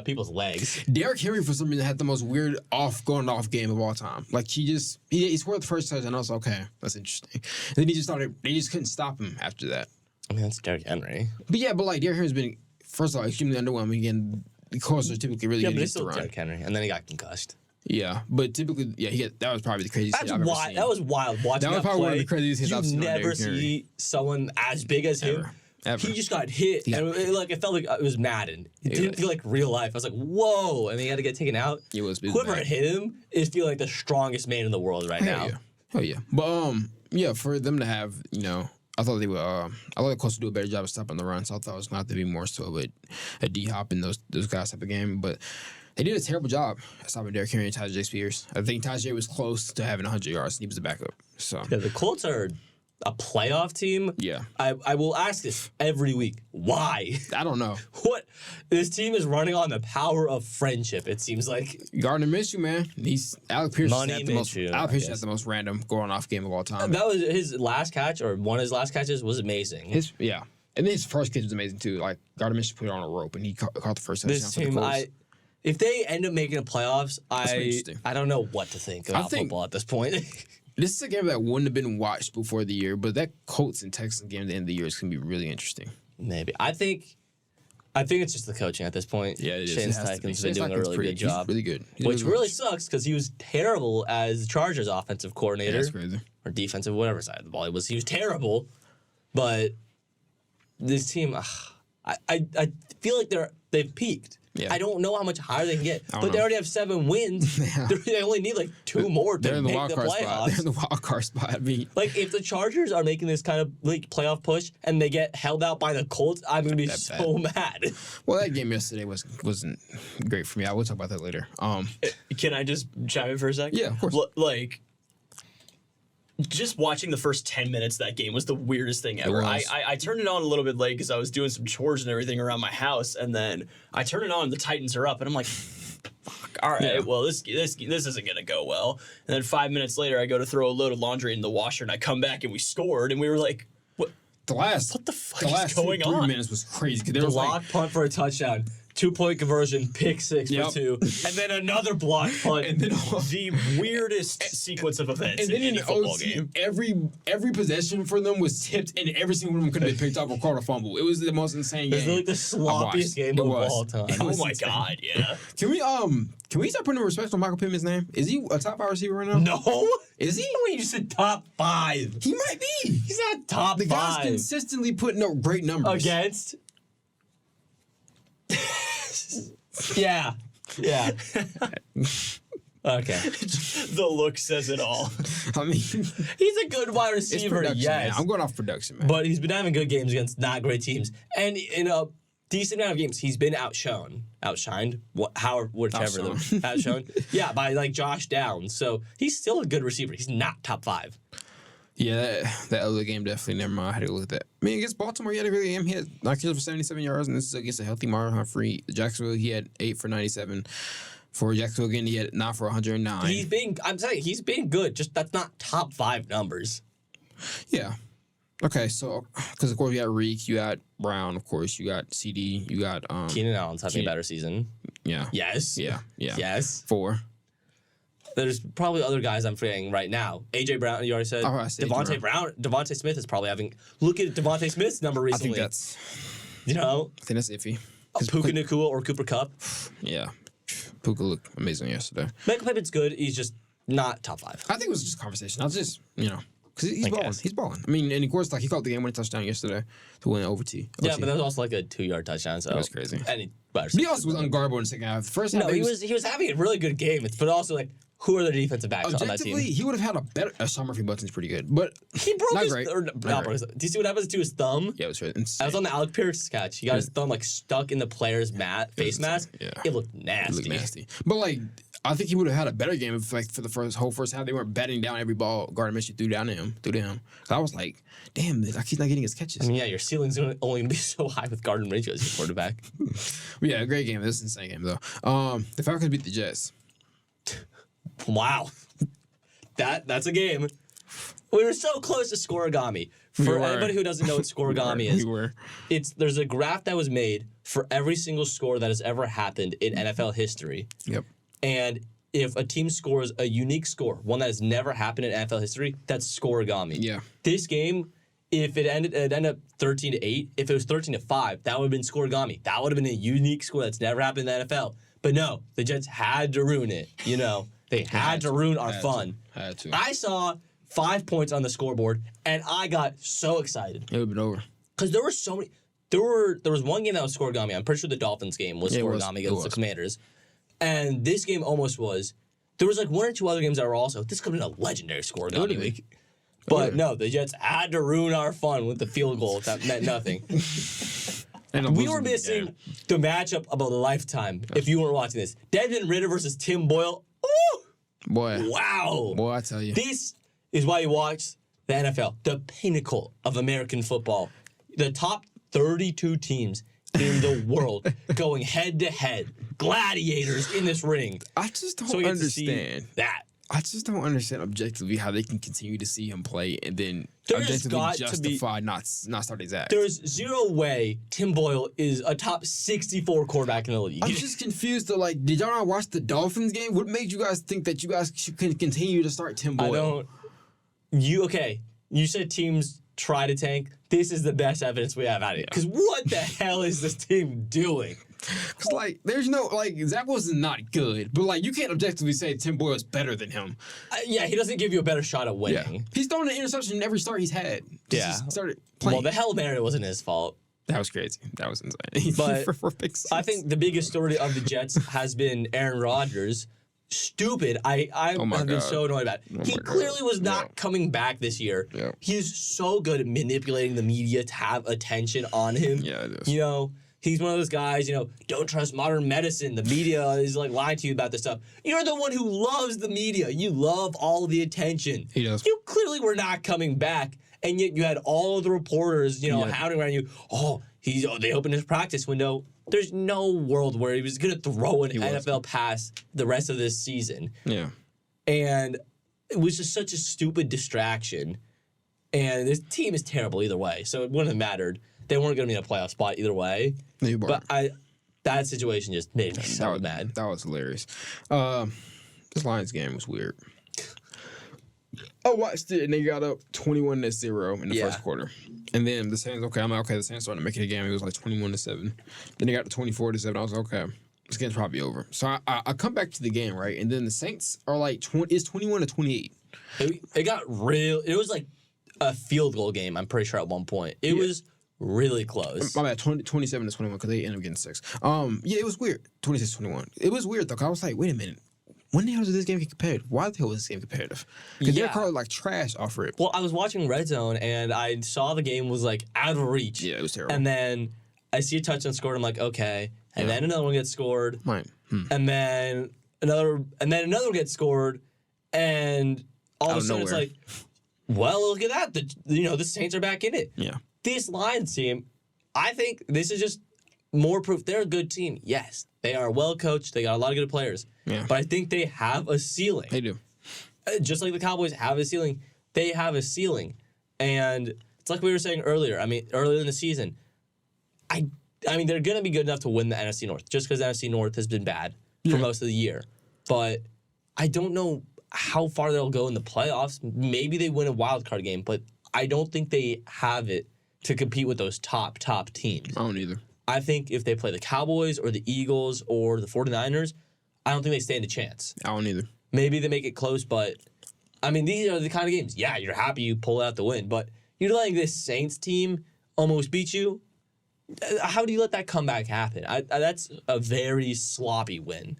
people's legs. Derrick Henry, for some reason, had the most weird going off game of all time. He scored the first touchdown, and I was like, okay, that's interesting. And then they just couldn't stop him after that. I mean, that's Derrick Henry. But Derrick Henry's been, first of all, extremely underwhelming. Again, the Colts are typically really good against the run. Derrick Henry, and then he got concussed. Yeah, but typically, that was probably the craziest hit I've ever seen. That was wild. Watching that was probably one of the craziest hits I've seen. You never see someone as big as him. Ever. He just got hit, and it felt like it was Madden. It didn't feel like real life. I was like, whoa, and he had to get taken out. Whoever hit him is feeling like the strongest man in the world right now. Oh yeah. But for them to have, I thought they would. I thought the Colts would do a better job of stopping the run. So I thought it was going to be more so with a D-Hop in those guys type of game. But they did a terrible job at stopping Derrick Henry and Tajay Spears. I think Tajay was close to having 100 yards. And he was the backup. So the Colts are a playoff team. Yeah. I will ask this every week. Why? I don't know. What? This team is running on the power of friendship, it seems like. Gardner Minshew, man. Alec Pierce had the most random going off game of all time. That was his last catch, or one of his last catches was amazing. And then his first catch was amazing too. Gardner Minshew put it on a rope and he caught the first touchdown. This team, if they end up making the playoffs, I don't know what to think about football at this point. This is a game that wouldn't have been watched before the year, but that Colts and Texans game at the end of the year is going to be really interesting. Maybe. I think it's just the coaching at this this Yeah, it is. Shane Steichen's been doing a really good job. He's really good. Which really sucks because he was terrible as Chargers offensive coordinator. That's crazy. Or defensive, whatever side of the ball he was. He was terrible. But this team, I feel like they've peaked. Yeah. I don't know how much higher they can get, but they already have 7 wins. They only need 2 more to make the playoffs. They're in the wild card spot. I mean, if the Chargers are making this kind of playoff push and they get held out by the Colts, I'm gonna be so mad. Well, that game yesterday wasn't great for me. I will talk about that later. Can I just chime in for a second? Yeah, of course. Just watching the first 10 minutes of that game was the weirdest thing ever. I turned it on a little bit late because I was doing some chores and everything around my house, and then I turn it on and the Titans are up, and I'm like, fuck, all right, well, this isn't going to go well. And then 5 minutes later, I go to throw a load of laundry in the washer, and I come back and we scored, and we were like, what the fuck is going on? 3 minutes was crazy. Block punt for a touchdown. 2-point conversion, pick 6 for 2, and then another block punt. And then the weirdest sequence of events in any football game. Every possession for them was tipped, and every single one of them could have been picked up or caught a fumble. It was the most insane game. It was like the sloppiest game of all time. Oh my God, yeah. Can we start putting respect on Michael Pittman's name? Is he a top 5 receiver right now? No. Is he? When you just said top 5. He might be. He's not top 5. The guy's consistently putting up great numbers. Against? Yeah. Okay. The look says it all. I mean, he's a good wide receiver, yes. Man. I'm going off production, man. But he's been having good games against not great teams. And in a decent amount of games, he's been outshined, outshone. Yeah, by Josh Downs. So he's still a good receiver. He's not top 5. Yeah, that other game definitely. Never mind. I had to look at that. I mean, against Baltimore, he had a great game. He had 9 catches for 77 yards, and this is against a healthy Marlon Humphrey. Jacksonville, he had 8 for 97. For Jacksonville again, he had 9 for 109. He's been good. Just that's not top 5 numbers. Yeah. Okay, so because of course you got Reek, you got Brown, of course you got CD, you got Keenan Allen's having a better season. Yeah. Yes. Yeah. Yes. 4. There's probably other guys I'm forgetting right now. AJ Brown, you already said. I said Devontae Brown. Devontae Smith is probably having. Look at Devontae Smith's number recently. I think that's. I think that's iffy. Puka Nacua or Cooper Kupp. Yeah. Puka looked amazing yesterday. Michael Pittman's good. He's just not top 5. I think it was just a conversation. I was just, because he's balling. He's balling. I mean, and of course, like he caught the game-winning touchdown yesterday to win OT. Yeah, but that was also like a 2-yard touchdown. So that was crazy. But he also was unguardable in the second half. First half, he was having a really good game, but also like, who are the defensive backs on that team? He would have had a better. Sean Murphy Button's pretty good, but he broke not his. great. Do you see what happens to his thumb? Yeah, it was right. I was on the Alec Pierce catch. He got his thumb like stuck in the player's face mask. Yeah, it looked nasty. It looked nasty. But like, I think he would have had a better game if, like, for the whole first half, they weren't batting down every ball Gardner Minshew threw to him. I was like, damn, like he's not getting his catches. I mean, yeah, your ceiling's only going to be so high with Gardner Minshew as your quarterback. Yeah, great game. This is an insane game though. The Falcons beat the Jets. Wow. That's a game. We were so close to scoregami. For anybody who doesn't know what scoregami is, there's a graph that was made for every single score that has ever happened in NFL history. Yep. And if a team scores a unique score, one that has never happened in NFL history, that's scoregami. Yeah. This game, if it ended up 13-8, if it was 13-5, that would have been scoregami. That would have been a unique score that's never happened in the NFL. But no, the Jets had to ruin it. They had to ruin our fun. Had to. I saw 5 points on the scoreboard, and I got so excited. It would have been over. Because there were so many. There was one game that was scoregami. I'm pretty sure the Dolphins game was scoregami against the Commanders. And this game almost was. There was like 1 or 2 other games that were also. This could have been a legendary scoregami week. But no, the Jets had to ruin our fun with the field goal that meant nothing. We were missing the matchup of a lifetime if you weren't watching this. Desmond Ridder versus Tim Boyle. Ooh! Boy. Wow. Boy, I tell you. This is why you watch the NFL, the pinnacle of American football. The top 32 teams in the world going head-to-head. Gladiators in this ring. I just don't understand that. I just don't understand objectively how they can continue to see him play and then objectively justify not starting Zach. There's zero way Tim Boyle is a top 64 quarterback in the league. I'm just confused though. Like, did y'all not watch the Dolphins game? What made you guys think that you guys can continue to start Tim Boyle? You said teams try to tank. This is the best evidence we have out of it. Because what the hell is this team doing? Because, like, there's no, like, Zach Wilson's not good, but, like, you can't objectively say Tim Boyle is better than him. Yeah, he doesn't give you a better shot at winning. Yeah. He's thrown an interception in every start he's had. He started playing. Well, the Hail Mary wasn't his fault. That was crazy. That was insane. But I think the biggest story of the Jets has been Aaron Rodgers. Stupid. I have been so annoyed about it. He clearly was not coming back this year. Yeah. He's so good at manipulating the media to have attention on him. Yeah, it is. He's one of those guys, don't trust modern medicine. The media is like lying to you about this stuff. You're the one who loves the media. You love all of the attention. He does. You clearly were not coming back, and yet you had all of the reporters, hounding around you. They opened his practice window. There's no world where he was going to throw an NFL pass the rest of this season. Yeah. And it was just such a stupid distraction. And this team is terrible either way, so it wouldn't have mattered. They weren't going to be in a playoff spot either way. But that situation just made me so mad. That was hilarious. This Lions game was weird. I watched it, and they got up 21-0 in the first quarter. And then the Saints, the Saints started to make it a game. It was like 21-7. Then they got to 24-7. I was like, okay, this game's probably over. So I come back to the game, right? And then the Saints are like, it's 21-28. It got real. It was like a field goal game, I'm pretty sure, at one point. It was really close. My bad, 27-21, because they ended up getting 6. It was weird. 26-21. It was weird, though, because I was like, wait a minute. When the hell did this game get competitive? Why the hell was this game competitive? Because they're called like trash off rip. Well, I was watching Red Zone, and I saw the game was like out of reach. Yeah, it was terrible. And then I see a touchdown scored. I'm like, okay. And then another one gets scored. Right. And then another gets scored. And all of a sudden it's like, well, look at that. The Saints are back in it. Yeah. This Lions team, I think this is just more proof they're a good team. Yes, they are well coached. They got a lot of good players. Yeah. But I think they have a ceiling. They do. Just like the Cowboys have a ceiling, they have a ceiling. And It's like we were saying earlier. I mean, earlier in the season, I mean, they're going to be good enough to win the NFC North just because the NFC North has been bad for most of the year. But I don't know how far they'll go in the playoffs. Maybe they win a wild card game, but I don't think they have it to compete with those top teams. I don't either. I think if they play the Cowboys or the Eagles or the 49ers, I don't think they stand a chance. I don't either. Maybe they make it close, but I mean, these are the kind of games. Yeah, you're happy you pull out the win, but you're letting this Saints team almost beat you. How do you let that comeback happen? That's a very sloppy win.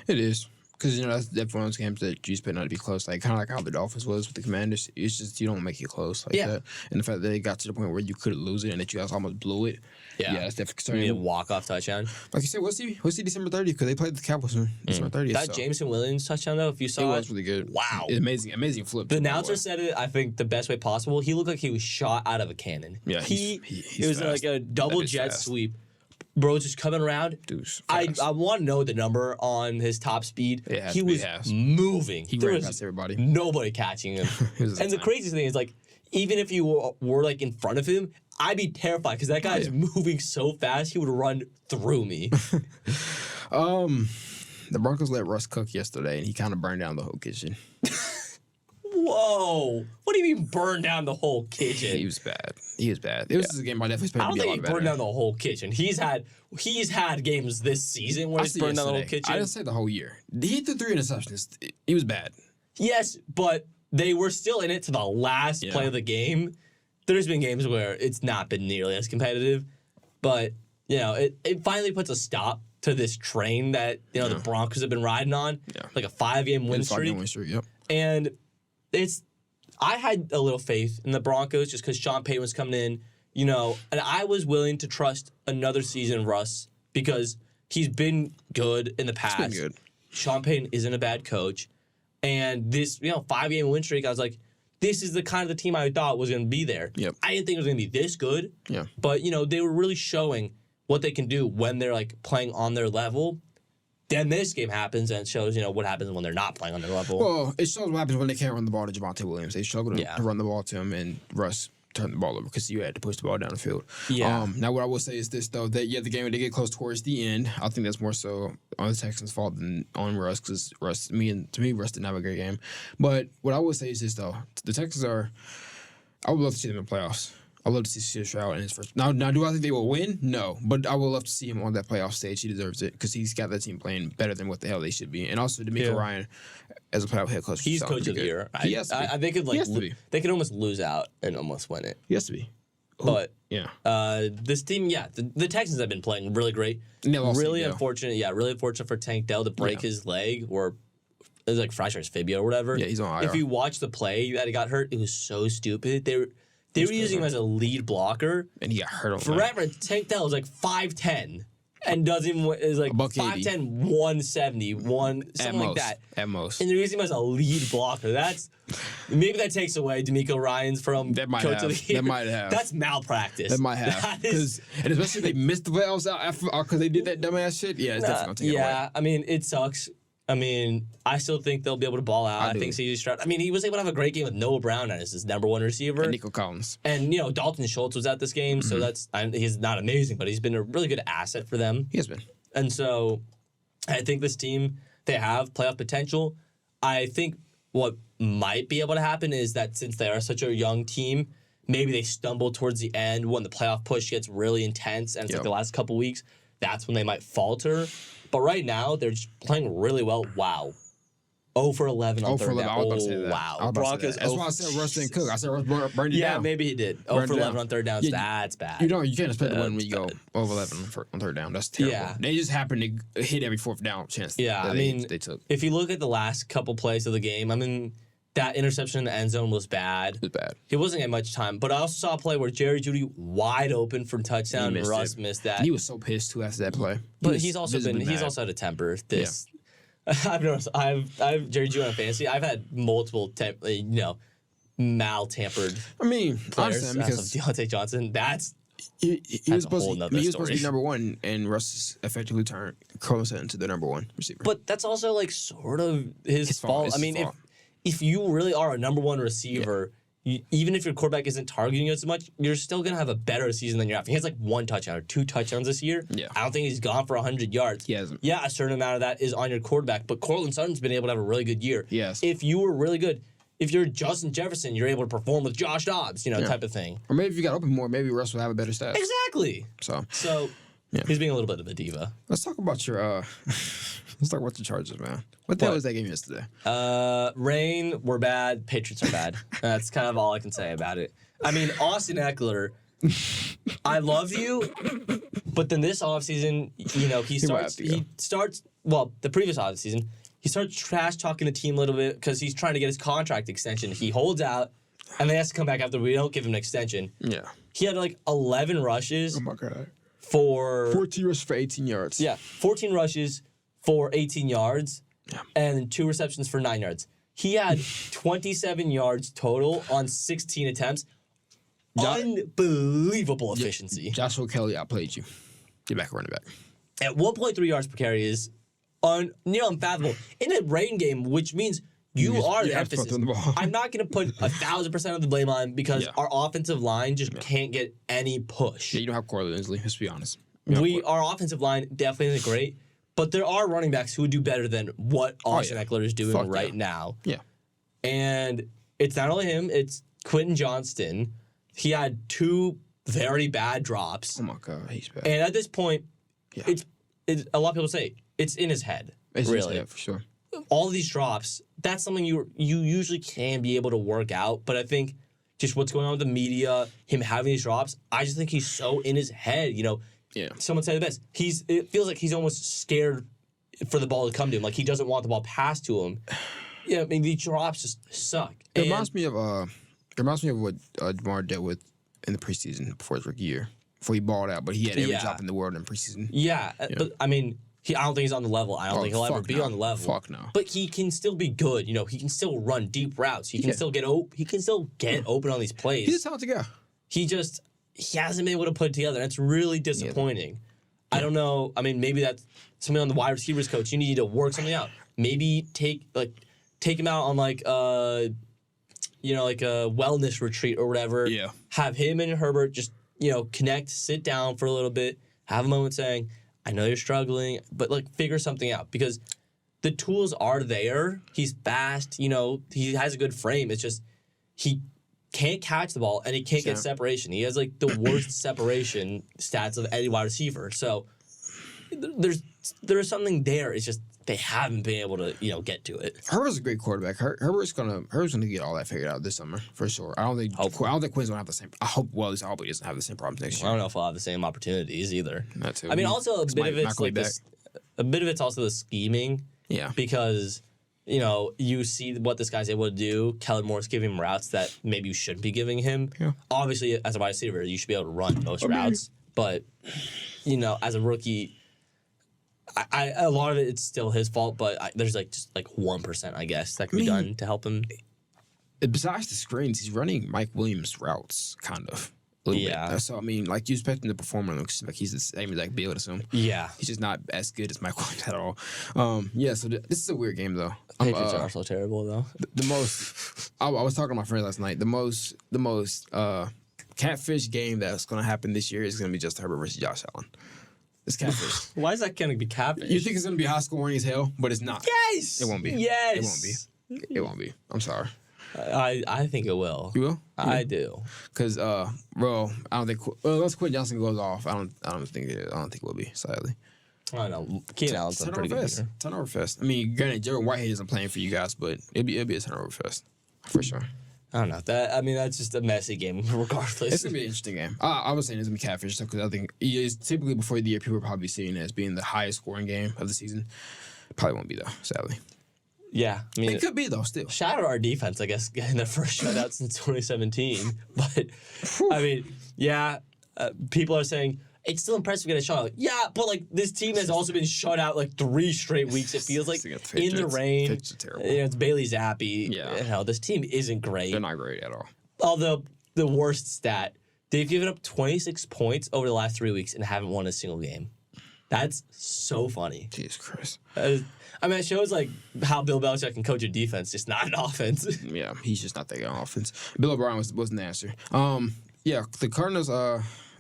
It is. Because, that's definitely one of those games that you expect not to be close. Like, kind of like how the Dolphins was with the Commanders. It's just you don't make it close like that. And the fact that they got to the point where you could lose it and that you guys almost blew it. Yeah, that's definitely concerning. You need a walk-off touchdown. Like you said, we'll see December 30th because they played the Cowboys on December 30th. That Jameson Williams touchdown, though, if you saw it. It was really good. Wow. Amazing flip. The announcer said it, I think, the best way possible. He looked like he was shot out of a cannon. Yeah, it was fast. Like a double jet sweep. Bro, just coming around. I want to know the number on his top speed. He was moving. He ran past everybody. Nobody catching him. And the craziest thing is, like, even if you were like in front of him, I'd be terrified because that guy is moving so fast. He would run through me. The Broncos let Russ cook yesterday, and he kind of burned down the whole kitchen. Whoa! What do you mean burn down the whole kitchen? He was bad. It was a game I definitely expected to be a lot better. I don't think he burned down the whole kitchen. He's had games this season where he's burned down the whole kitchen. I didn't say the whole year. He threw 3 interceptions. He was bad. Yes, but they were still in it to the last play of the game. There's been games where it's not been nearly as competitive, but it finally puts a stop to this train that the Broncos have been riding on, like a 5-game win streak. 5-game win streak, yep. And I had a little faith in the Broncos just because Sean Payton was coming in, and I was willing to trust another season of Russ because he's been good in the past. He's been good. Sean Payton isn't a bad coach. And this, 5-game win streak, I was like, this is the kind of the team I thought was going to be there. Yep. I didn't think it was going to be this good. Yeah. But, they were really showing what they can do when they're, like, playing on their level. Then this game happens, and it shows, what happens when they're not playing on their level. Well, it shows what happens when they can't run the ball to Javonte Williams. They struggle to run the ball to him, and Russ turned the ball over because you had to push the ball down the field. Yeah. Now, what I will say is this, though, that, the game, they get close towards the end. I think that's more so on the Texans' fault than on Russ because to me, Russ didn't have a great game. But what I will say is this, though. The Texans I would love to see them in the playoffs. I would love to see Stroud in his first. Now, do I think they will win? No, but I would love to see him on that playoff stage. He deserves it because he's got that team playing better than what the hell they should be. And also, D'Amico Ryan as a playoff head coach. He's coach of the year. He has to be. They could almost lose out and almost win it. He has to be. But this team, the Texans have been playing really great. Really unfortunate. Yeah, really unfortunate for Tank Dell to break his leg or it was like fracture his fibula or whatever. Yeah, he's on IR. If you watch the play that he got hurt, it was so stupid. They were using him as a lead blocker. And he got hurt on forever. Tank Dell is like 5'10" and is like 5'10", 170, something like that. At most. And they're using him as a lead blocker. Maybe that takes away D'Amico Ryan's from coach of the year. That might have. That's malpractice. That might have. And especially if they missed the playoffs out because they did that dumbass shit. Yeah, it's definitely going to take it away. Yeah, I mean, it sucks. I mean, I still think they'll be able to ball out. I think C.J. Stroud. I mean, he was able to have a great game with Noah Brown as his number one receiver. And Nico Collins. And, Dalton Schultz was at this game, so he's not amazing, but he's been a really good asset for them. He has been. And so I think this team, they have playoff potential. I think what might be able to happen is that since they are such a young team, maybe they stumble towards the end when the playoff push gets really intense and it's like the last couple weeks. That's when they might falter. But right now, they're just playing really well. Wow. 0 for 11 on third down. Wow. Broncos. That's why I said Russ didn't cook. I said Russ burned you down. Yeah, maybe he did. 0 for 11 on third downs. That's bad. You can't expect to win when you go 0 for 11 on third down. That's terrible. Yeah. They just happened to hit every fourth down chance they took. If you look at the last couple plays of the game, I mean, that interception in the end zone was bad. It was bad. He wasn't getting much time. But I also saw a play where Jerry Jeudy wide open for touchdown, and Russ missed that. And he was so pissed too after that play. But he's also had a temper. I've noticed. I've Jerry Jeudy on fantasy. I've had multiple mal-tempered. I mean, players honestly, because Deontay Johnson. He was supposed to be number one, and Russ effectively turned Carlos into the number one receiver. But that's also like sort of his fault. I mean, if you really are a number one receiver, even if your quarterback isn't targeting you as much, you're still going to have a better season than you're having. He has like 1 touchdown or 2 touchdowns this year. Yeah. I don't think he's gone for 100 yards. He hasn't. Yeah, a certain amount of that is on your quarterback, but Cortland Sutton's been able to have a really good year. Yes. If you were really good, if you're Justin Jefferson, you're able to perform with Josh Dobbs, type of thing. Or maybe if you got open more, maybe Russ will have a better stats. Exactly. So yeah. He's being a little bit of a diva. Let's talk about your Chargers, man. What the hell was that game yesterday? Rain, we're bad. Patriots are bad. That's kind of all I can say about it. I mean, Austin Eckler, I love you, but then this offseason, the previous offseason, he starts trash talking the team a little bit because he's trying to get his contract extension. He holds out, and then has to come back after we don't give him an extension. Yeah. He had like 11 rushes. Oh my God. For 14 rushes for 18 yards. Yeah, 14 rushes for 18 yards, and 2 receptions for 9 yards. He had 27 yards total on 16 attempts. Unbelievable efficiency. Joshua Kelly outplayed you. Get back running back. At 1.3 yards per carry is near unfathomable in a rain game, which means you are the emphasis. I'm not going to put 1,000% of the blame on him because our offensive line just can't get any push. Yeah, you don't have Corley Inslee. Let's be honest. Our offensive line definitely isn't great, but there are running backs who would do better than what Austin Eckler is doing now. Yeah. And it's not only him, it's Quentin Johnston. He had 2 very bad drops. Oh my God, he's bad. And at this point, it's a lot of people say it's in his head. It's really. In his head, for sure. All these drops, that's something you usually can be able to work out. But I think just what's going on with the media, him having these drops, I just think he's so in his head. Someone said the best. It feels like he's almost scared for the ball to come to him. Like he doesn't want the ball passed to him. Yeah, I mean these drops just suck. It reminds me of what DeMar dealt with in the preseason before his rookie year. Before he balled out, but he had every drop in the world in preseason. Yeah, but I mean. I don't think he's on the level. I don't think he'll ever be on the level. Fuck no. But he can still be good. He can still run deep routes. He can still get open on these plays. He's a talented guy. He hasn't been able to put it together. It's really disappointing. Yeah. I don't know. I mean, maybe that's something on the wide receivers coach. You need to work something out. Maybe take him out on like a wellness retreat or whatever. Yeah. Have him and Herbert just connect, sit down for a little bit, have a moment saying, I know you're struggling, but figure something out because the tools are there. He's fast, he has a good frame. It's just he can't catch the ball and he can't get separation. He has the worst separation stats of any wide receiver. So there's something there. It's just they haven't been able to get to it. Herbert's a great quarterback. Herbert's gonna get all that figured out this summer for sure. I don't think Quinn's gonna have the same. I hope he doesn't have the same problems next year. I don't know if he'll have the same opportunities either. That too. I mean, also a bit of it's also the scheming. Yeah. Because you see what this guy's able to do. Kellen Moore's giving him routes that maybe you shouldn't be giving him. Yeah. Obviously, as a wide receiver, you should be able to run most routes. But as a rookie. A lot of it's still his fault, but there's just 1%, I guess, that can be done to help him. Besides the screens, he's running Mike Williams routes, kind of. A little bit. So, I mean, you expect him to perform like he's the same as Bill, assume. Yeah. He's just not as good as Mike Williams at all. So this is a weird game, though. Patriots are so terrible, though. The most... I was talking to my friend last night. The most catfish game that's going to happen this year is going to be Justin Herbert versus Josh Allen. It's catfish. Why is that going to be catfish? You think it's going to be high scoring as hell, but it's not. Yes! It won't be. Yes! It won't be. It won't be. I'm sorry. I think it will. You will? I do. Because, I don't think... unless Quentin Johnson goes off, I don't think it will be, sadly. I don't know. Keenan Allen's a pretty good hitter. Turnover fest. I mean, granted, Jordan Whitehead isn't playing for you guys, but it'll be a turnover fest. For sure. I don't know. That's just a messy game, regardless. It's going to be an interesting game. I was saying it's going to be catfish because I think it's typically before the year, people will probably seeing it as being the highest scoring game of the season. Probably won't be, though, sadly. Yeah. I mean, it could be, though, still. Shout out our defense, I guess, getting their first shutout since 2017. But, I mean, people are saying, it's still impressive to get a shutout. Yeah, but, this team has also been shut out, 3 straight weeks, it feels like, in the rain. It's terrible. It's Bailey Zappi. Yeah. This team isn't great. They're not great at all. Although, the worst stat, they've given up 26 points over the last 3 weeks and haven't won a single game. That's so funny. Jesus Christ. I mean, it shows like how Bill Belichick can coach a defense, just not an offense. Yeah, he's just not that good on offense. Bill O'Brien wasn't the answer. Yeah, the Cardinals.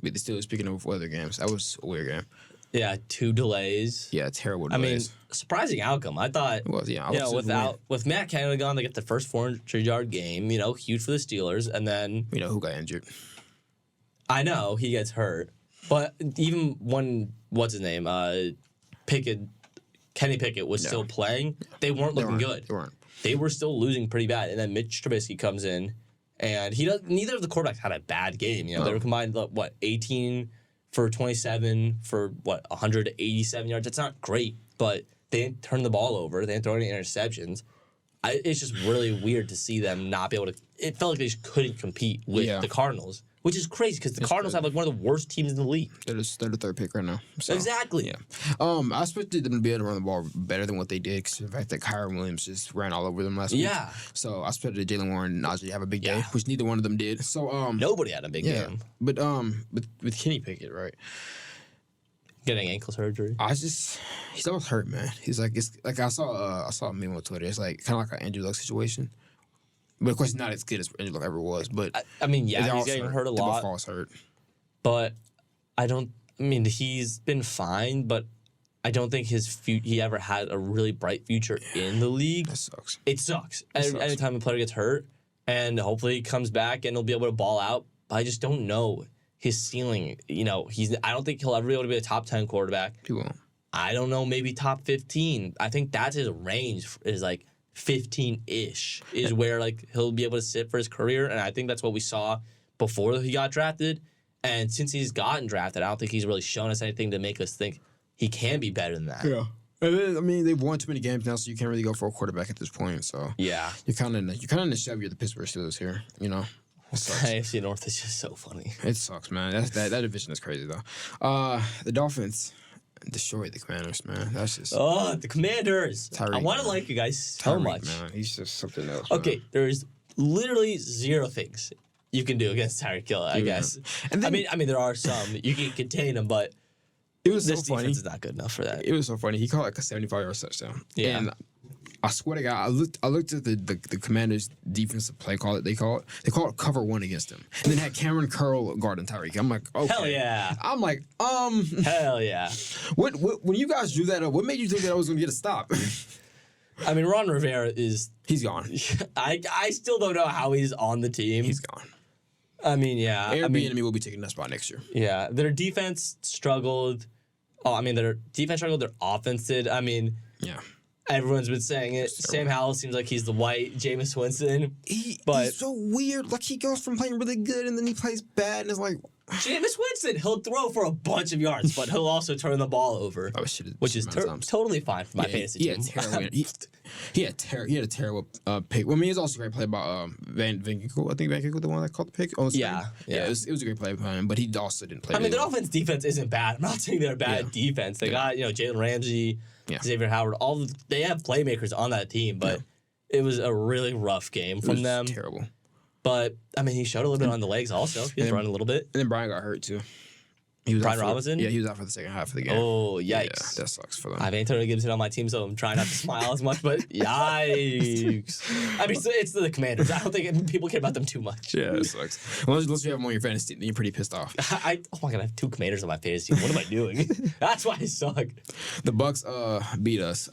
They still speaking of weather games. That was a weird game. Yeah, 2 delays. Yeah, terrible delays. I mean, surprising outcome. I thought. It was, yeah. With Matt Canada gone, they get the first 400-yard game. Huge for the Steelers, and then who got injured? I know he gets hurt, but even when what's his name, Kenny Pickett was still playing, they weren't looking good. They weren't. They were still losing pretty bad, and then Mitch Trubisky comes in, and neither of the quarterbacks had a bad game. They were combined 18 for 27 for 187 yards. That's not great, but they didn't turn the ball over. They didn't throw any interceptions. It's just really weird to see them not be able to. It felt like they just couldn't compete with the Cardinals, which is crazy because the Cardinals have one of the worst teams in the league. They're the third pick right now. So, exactly. Yeah. I expected them to be able to run the ball better than what they did because the fact that Kyron Williams just ran all over them last week. Yeah. So I expected Jalen Warren and Najee have a big day, which neither one of them did. So nobody had a big game. But with Kenny Pickett, right? Getting ankle surgery. He's always hurt, man. He's like I saw a meme on Twitter. It's like kind of like an Andrew Luck situation. But of course, not as good as Andrew Luck ever was. But he's getting hurt a lot. Falls hurt. But he's been fine. But I don't think he ever had a really bright future in the league. That sucks. It sucks. Anytime a player gets hurt, and hopefully he comes back and he'll be able to ball out. But I just don't know his ceiling. I don't think he'll ever be able to be a top 10 quarterback. He won't. I don't know, maybe top 15. I think that's his range is 15-ish is where he'll be able to sit for his career, and I think that's what we saw before he got drafted. And since he's gotten drafted, I don't think he's really shown us anything to make us think he can be better than that. Yeah. And then, they've won too many games now, so you can't really go for a quarterback at this point. So yeah, you're kind of in the Chevy of the Pittsburgh Steelers here. AFC North is just so funny. It sucks, man. That division is crazy though. The Dolphins destroyed the Commanders, man. That's just the Commanders. Tyreek, I want to like you guys so much. Man, he's just something else. Okay, man. there's literally 0 things you can do against Tyreek Hill, I guess. And then, there are some you can contain him, but it was this so funny. defense is not good enough for that. It was so funny. He caught a 75-yard touchdown. Yeah. And I swear to God, I looked at the Commanders' defensive play call. They call it cover 1 against him, and then had Cameron Curl guarding Tyreek. I'm like, okay. Hell yeah. I'm like, hell yeah. What when you guys drew that up? What made you think that I was going to get a stop? Ron Rivera he's gone. I still don't know how he's on the team. He's gone. Yeah. Airbnb will be taking that spot next year. Yeah, their defense struggled. Their defense struggled. Their offense did. Yeah. Everyone's been saying it. Sam Howell seems like he's the white Jameis Winston. He's so weird. He goes from playing really good and then he plays bad and it's like... Jameis Winston, he'll throw for a bunch of yards, but he'll also turn the ball over, which is totally fine for my fantasy team. He had a terrible pick. It's also a great play by Van Ginkel. I think Van Ginkel the one that caught the pick. Yeah. It was a great play by him, but he also didn't play. Their offense defense isn't bad. I'm not saying they're a bad defense. They got Jalen Ramsey, Xavier Howard. They have playmakers on that team, but it was a really rough game from them. Terrible. But he showed a little bit on the legs also. He was running a little bit. And then Brian got hurt too. Brian Robinson? Yeah, he was out for the second half of the game. Oh, yikes. Yeah, that sucks for them. I have Antonio Gibson on my team, so I'm trying not to smile as much, but yikes. It's the Commanders. I don't think people care about them too much. Yeah, it sucks. Unless you have them on your fantasy team, then you're pretty pissed off. Oh my God, I have 2 Commanders on my fantasy team. What am I doing? That's why I suck. The Bucks beat us.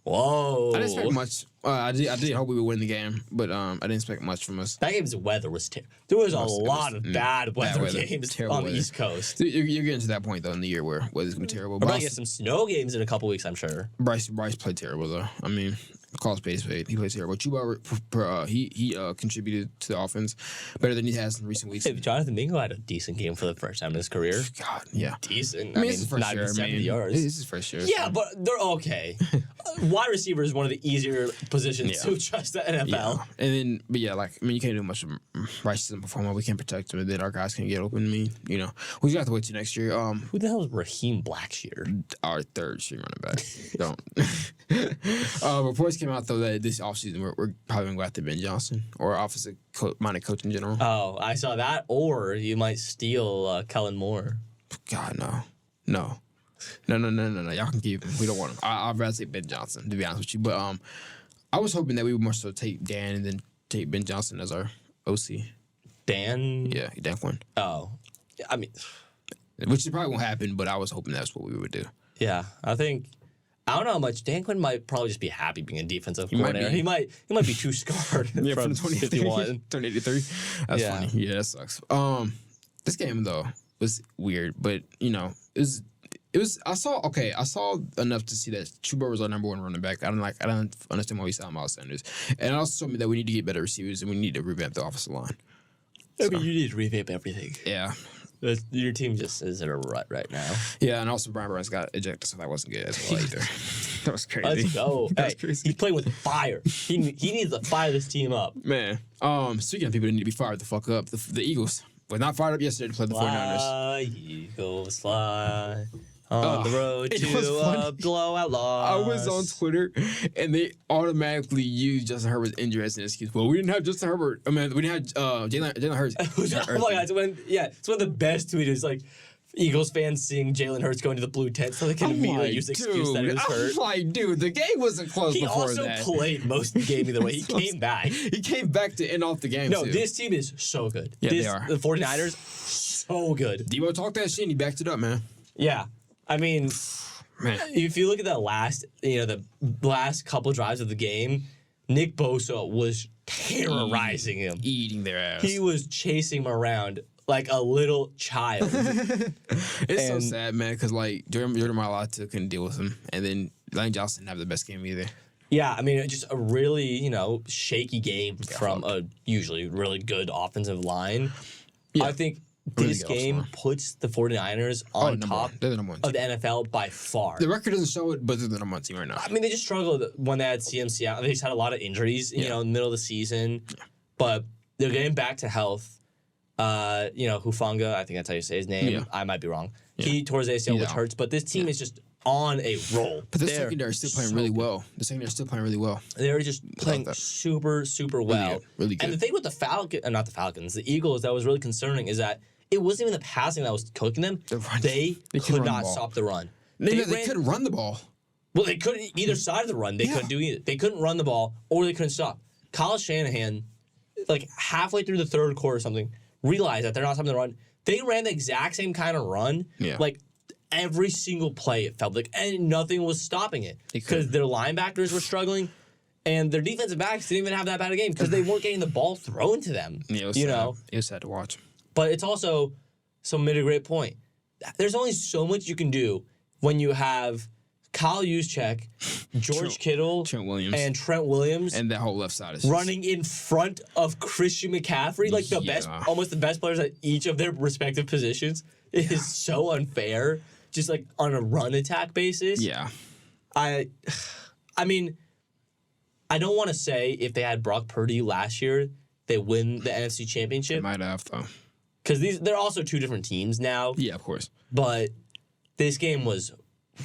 Whoa. I didn't expect much. I did hope we would win the game, but I didn't expect much from us. That game's weather was terrible. There was a lot of bad weather games on the East Coast. You're getting to that point, though, in the year where weather's going to be terrible. We're going to get some snow games in a couple weeks, I'm sure. Bryce played terrible, though. Call spade. He played terrible. Chuba, he contributed to the offense better than he has in recent weeks. Hey, Jonathan Mingo had a decent game for the first time in his career. God, yeah. Decent. This is first year, 70 yards. This is first year. Yeah, but they're okay. Wide receiver is one of the easier positions to trust the NFL. Yeah. And then, you can't do much. Bryce doesn't perform well. We can't protect him, and then our guys can get open. We just have to wait till next year. Who the hell is Raheem Blackshear? Our third string running back. Reports came out though that this offseason we're probably going to go after Ben Johnson or offensive minded coach in general. Oh, I saw that. Or you might steal Kellen Moore. God, no. No. Y'all can keep him. We don't want him. I'd rather take Ben Johnson, to be honest with you. But I was hoping that we would more so take Dan and then take Ben Johnson as our OC. Dan? Yeah, Dan Quinn. Oh. I mean... Which probably won't happen, but I was hoping that's what we would do. Yeah, I don't know how much. Dan Quinn might probably just be happy being a defensive coordinator. He might be too scarred from 2051. 2083. That's funny. Yeah, that sucks. This game though was weird, but it was. I saw enough to see that Chuba was our number one running back. I don't understand why we signed Miles Sanders, and it also told me that we need to get better receivers and we need to revamp the offensive line. I mean, you need to revamp everything. Yeah. Your team just is in a rut right now. Yeah, and also Brian Burns got ejected, so that wasn't good as well either. That was crazy. Let's go. Hey, he's playing with fire. He needs to fire this team up. Man, speaking of people that need to be fired the fuck up, the Eagles were not fired up yesterday to play the 49ers. Eagles fly on the road to a blowout loss. I was on Twitter, and they automatically used Justin Herbert's injury as an excuse. Well, we didn't have Justin Herbert. I mean, we didn't have Jalen Hurts. Oh my God! It's one of the best tweets. Like Eagles fans seeing Jalen Hurts go into the blue tent, so they can immediately use the excuse that he was hurt. I'm like, dude, the game wasn't close before that. He also played most of the game either way. He came back. He came back to end off the game. No, this team is so good. Yeah, they are. The 49ers, so good. Debo talked that shit and he backed it up, man. Yeah. I mean, man, if you look at the last couple drives of the game, Nick Bosa was terrorizing him. Eating their ass. He was chasing him around like a little child. It's so sad, man, because Jordan Mailata couldn't deal with him. And then Lane Johnson didn't have the best game either. Yeah, I mean, just a really, shaky game from a usually really good offensive line. Yeah. I think this game puts the 49ers on top of the NFL by far. The record doesn't show it, but they're the number one team right now. I mean, they just struggled when they had CMC out. They just had a lot of injuries, in the middle of the season. Yeah. But they're getting back to health. Hufanga, I think that's how you say his name. Yeah. I might be wrong. Yeah. He tore his ACL, which hurts. But this team is just on a roll. But the secondary is still playing really well. They're just playing super, super well. Really good. And the thing with the Eagles that was really concerning is that it wasn't even the passing that was cooking them. They could not stop the run. They couldn't run the ball. Well, they couldn't either side of the run. They couldn't do either. They couldn't run the ball or they couldn't stop. Kyle Shanahan, halfway through the third quarter or something, realized that they're not stopping the run. They ran the exact same kind of run. Yeah. Every single play, it felt like, and nothing was stopping it because their linebackers were struggling. And their defensive backs didn't even have that bad a game because they weren't getting the ball thrown to them. Yeah, it was sad to watch. But it's also, made a great point. There's only so much you can do when you have Kyle Juszczyk, George Kittle, Trent Williams. And that whole left side is running in front of Christian McCaffrey, almost the best players at each of their respective positions. It is so unfair, just on a run attack basis. Yeah. I mean, I don't want to say if they had Brock Purdy last year, they win the NFC Championship. They might have, though. Because they're also two different teams now. Yeah, of course. But this game was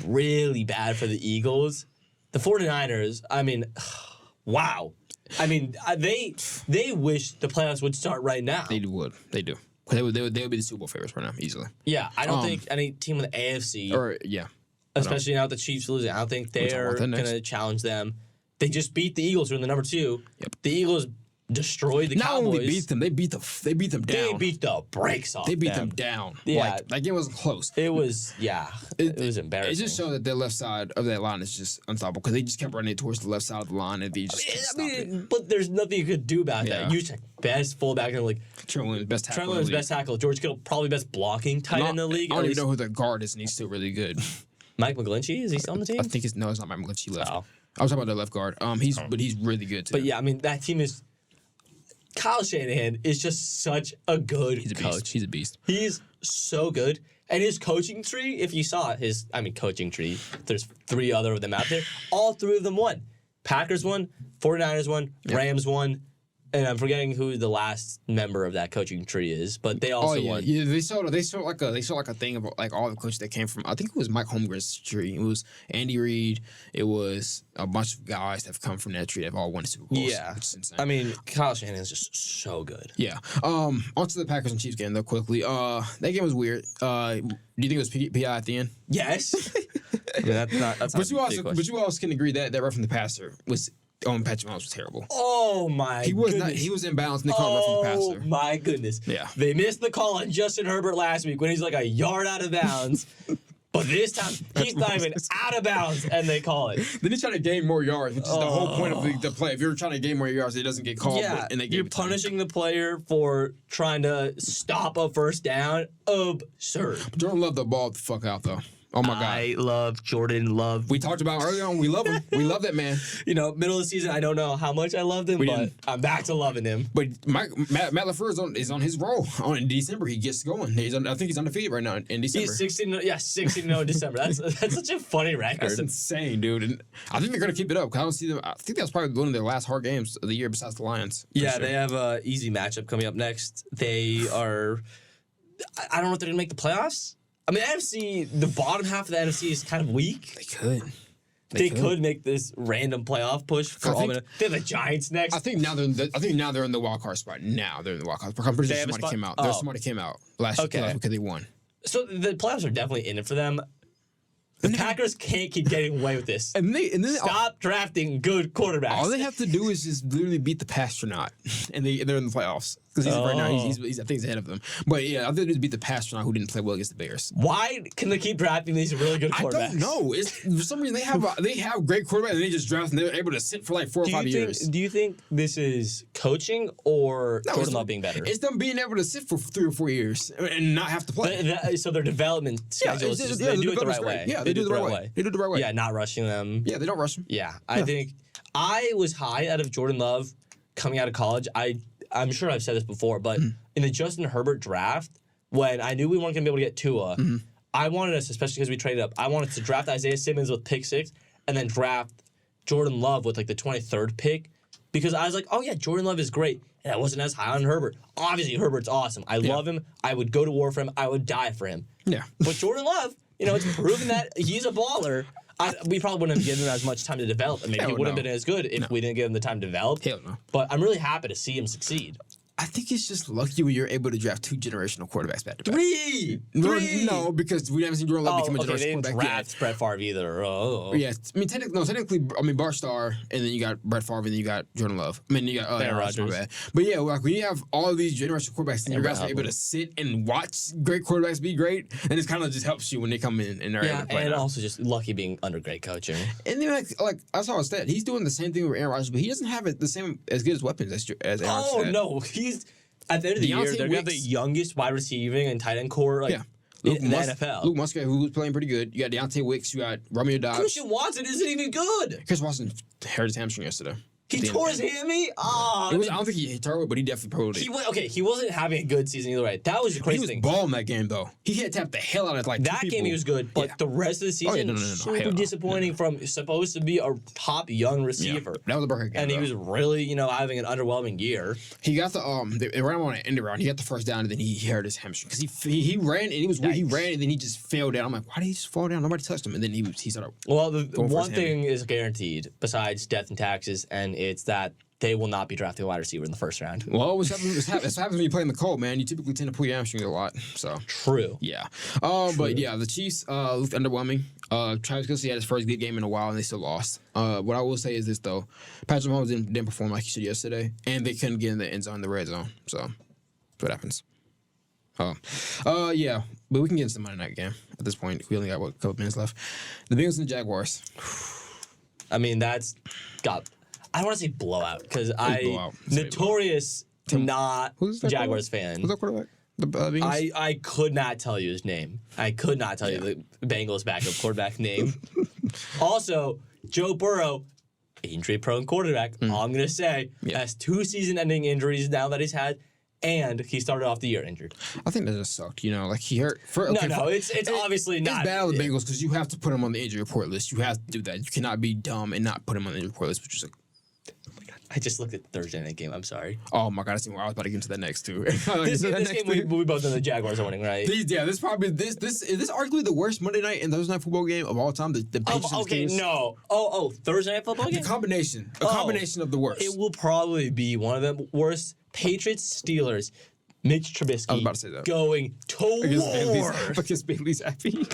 really bad for the Eagles. The 49ers, I mean, wow. I mean, they wish the playoffs would start right now. They would. They do. They would be the Super Bowl favorites right now, easily. Yeah, I don't think any team in the AFC, especially now with the Chiefs losing, I don't think they're going to challenge them. They just beat the Eagles, who are in the number 2. Yep. The Eagles destroyed the Cowboys. Not only beat them, they beat them down. They beat the brakes off. They beat them down. Yeah, that game wasn't close. It was it was embarrassing. It just showed that their left side of that line is just unstoppable because they just kept running towards the left side of the line and they just couldn't stop it. But there's nothing you could do about that. You check best fullback and Trent Williams best tackle. George Kittle probably best blocking tight end in the league. I don't even know who the guard is and he's still really good. Mike McGlinchey, is he still on the team? I think it's not Mike McGlinchey. He left. Oh. I was talking about the left guard. But he's really good too. But yeah, I mean that team is. Kyle Shanahan is just such a good coach. He's a beast. He's so good. And his coaching tree, if you saw coaching tree, there's 3 other of them out there. All 3 of them won. Packers won, 49ers won, Rams won, and I'm forgetting who the last member of that coaching tree is, but they also won. Yeah, they saw like a thing about like all the coaches that came from. I think it was Mike Holmgren's tree. It was Andy Reid. It was a bunch of guys that have come from that tree that have all won Super Bowls. Yeah, which is insane. I mean, Kyle Shanahan's just so good. Yeah. On to the Packers and Chiefs game though quickly. That game was weird. Do you think it was PI at the end? Yes. I mean, that's not but you also can agree that ref from the passer was Patrick Mahomes was terrible. Oh my goodness. He was imbalanced and they called ref from the passer. Oh my goodness. Yeah. They missed the call on Justin Herbert last week when he's like a yard out of bounds. But this time, he's not even out of bounds, and they call it. Then he's trying to gain more yards, which is the whole point of the play. If you're trying to gain more yards, it doesn't get called. Yeah, and you're punishing the player for trying to stop a first down. Absurd. Jordan Love the ball the fuck out, though. Oh, my God. I love Jordan Love. We talked about earlier on. We love him. We love that man. You know, middle of the season, I don't know how much I loved him, but I'm back to loving him. But Matt LaFleur is on his roll. In December, he gets going. I think he's undefeated right now in December. He's 16-0 in December. That's such a funny record. That's insane, dude. And I think they're going to keep it up. I don't see them. I think that was probably one of their last hard games of the year besides the Lions. Yeah, They have an easy matchup coming up next. They are... I don't know if they're going to make the playoffs. I mean, the bottom half of the NFC is kind of weak. They could. They could make this random playoff push for all minute. They have the Giants next. I think now they're in the wild card spot. Now they're in the wild card spot. I'm pretty sure somebody came out. There's somebody came out last week because they won. So the playoffs are definitely in it for them. The Packers can't keep getting away with this. And then Stop drafting good quarterbacks. All they have to do is just literally beat the Pastronaut, and they're in the playoffs. Because right now, I think he's ahead of them. But yeah, I think they just beat the Pastronaut who didn't play well against the Bears. Why can they keep drafting these really good quarterbacks? I don't know. For some reason, they have great quarterbacks, and they just draft, and they're able to sit for like 4 or 5 years. Do you think this is coaching or Jordan Love being better? It's them being able to sit for 3 or 4 years and not have to play. So their development schedule they do it the right way. Yeah, they do it the right way. They do it the right way. Yeah, not rushing them. Yeah, they don't rush them. Yeah, I think I was high out of Jordan Love coming out of college. I'm sure I've said this before, but in the Justin Herbert draft, when I knew we weren't going to be able to get Tua, I wanted us, especially because we traded up, I wanted to draft Isaiah Simmons with pick 6 and then draft Jordan Love with like the 23rd pick because I was like, oh yeah, Jordan Love is great. And I wasn't as high on Herbert. Obviously, Herbert's awesome. I love him. I would go to war for him. I would die for him. Yeah. But Jordan Love, it's proven that he's a baller. We probably wouldn't have given him as much time to develop, and maybe he wouldn't have been as good if we didn't give him the time to develop. Hell no. But I'm really happy to see him succeed. I think it's just lucky when you're able to draft 2 generational quarterbacks back to back. 3! No, because we haven't seen Jordan Love become a generational quarterback draft Brett Favre either. Yeah, I mean, technically, Bart Starr, and then you got Brett Favre, and then you got Jordan Love. I mean, you got Aaron Rodgers. But yeah, like when you have all of these generational quarterbacks, and your guys are able to sit and watch great quarterbacks be great, and it kind of just helps you when they come in and they're able to play. And also just lucky being under great coaching. And then like I saw a stat, he's doing the same thing with Aaron Rodgers, but he doesn't have the same as good as weapons as Aaron Rodgers. Oh no, he's. At the end of the year, they're going to have the youngest wide receiving and tight end core in the NFL. Luke Musgrave, who was playing pretty good. You got Deontay Wicks. You got Romeo Doubs. Christian Watson isn't even good. Chris Watson hurt his hamstring yesterday. He tore his hammy? I don't think he tore it, but he definitely pulled it. He wasn't having a good season either way. That was the crazy thing. He was balling that game, though. He had tapped the hell out of that game. He was good, but the rest of the season super disappointing from supposed to be a top young receiver. That was a burger game, and he was really having an underwhelming year. He got they ran him on an end around. He got the first down, and then he hurt his hamstring because he ran and he ran and then he just fell down. I'm like, why did he just fall down? Nobody touched him, and then he started. Well, the one thing is guaranteed besides death and taxes, and it's that they will not be drafting a wide receiver in the first round. Well, what happens when you play in the cold, man. You typically tend to pull your hamstrings a lot. So true. Yeah. But yeah, the Chiefs looked underwhelming. Travis Kelce had his first good game in a while, and they still lost. What I will say is this though: Patrick Mahomes didn't perform like he should yesterday, and they couldn't get in the end zone, the red zone. So, that's what happens. Yeah, but we can get into the Monday night game at this point. We only got a couple minutes left. The Bengals and the Jaguars. I mean, that's got. I don't want to say blowout because notorious not Jaguars fan. Who's that quarterback? The Bengals? I could not tell you his name. I could not tell you the Bengals backup quarterback name. Also, Joe Burrow, injury-prone quarterback. All I'm gonna say has 2 season-ending injuries now that he's had. And he started off the year injured. I think that just sucked. Like he hurt. It's obviously not. It's bad with Bengals because you have to put him on the injury report list. You have to do that. You cannot be dumb and not put him on the injury report list, which is I just looked at the Thursday night game. I'm sorry. Oh my God, I was about to get into that next too. This game we both know the Jaguars are winning, right? Is this arguably the worst Monday night and Thursday night football game of all time? The Patriots. Okay, no. Thursday night football game. A combination of the worst. It will probably be one of the worst. Patriots Steelers. Mitch Trubisky. I was about to say that. Going to war because Bailey's happy.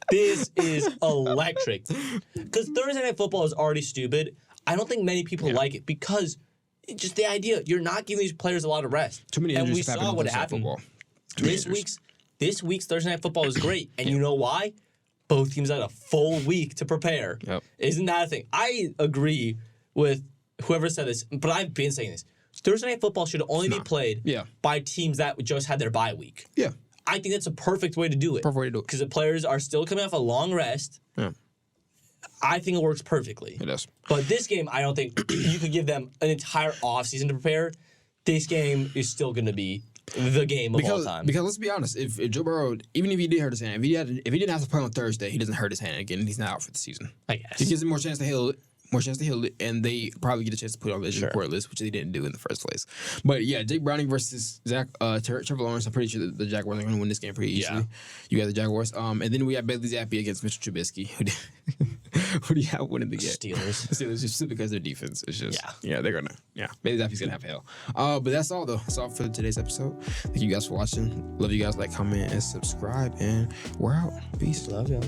This is electric. Because Thursday night football is already stupid. I don't think many people like it because just the idea you're not giving these players a lot of rest. Too many injuries. And we saw what happened. This week's Thursday night football is great, and you know why? Both teams had a full week to prepare. Yep. Isn't that a thing? I agree with whoever said this, but I've been saying this. Thursday night football should only be played by teams that just had their bye week. Yeah. I think that's a perfect way to do it. Perfect way to do it. Because the players are still coming off a long rest. Yeah. I think it works perfectly. It does. But this game, I don't think you could give them an entire offseason to prepare. This game is still going to be the game of all time. Because let's be honest, if Joe Burrow, even if he did hurt his hand, if he didn't have to play on Thursday, he doesn't hurt his hand again. He's not out for the season. I guess. He gives him more chance to heal it, and they probably get a chance to put it on the injury report list, which they didn't do in the first place. But yeah, Jake Browning versus Trevor Lawrence. I'm pretty sure the Jaguars are going to win this game pretty easily. Yeah. You got the Jaguars. And then we have Bailey Zappi against Mr. Trubisky. Who do you have winning the game? Steelers. The Steelers, just because their defense is just they're gonna Bailey Zappi's gonna have hell. But that's all though. That's all for today's episode. Thank you guys for watching. Love you guys. Like, comment, and subscribe. And we're out. Peace. Love y'all.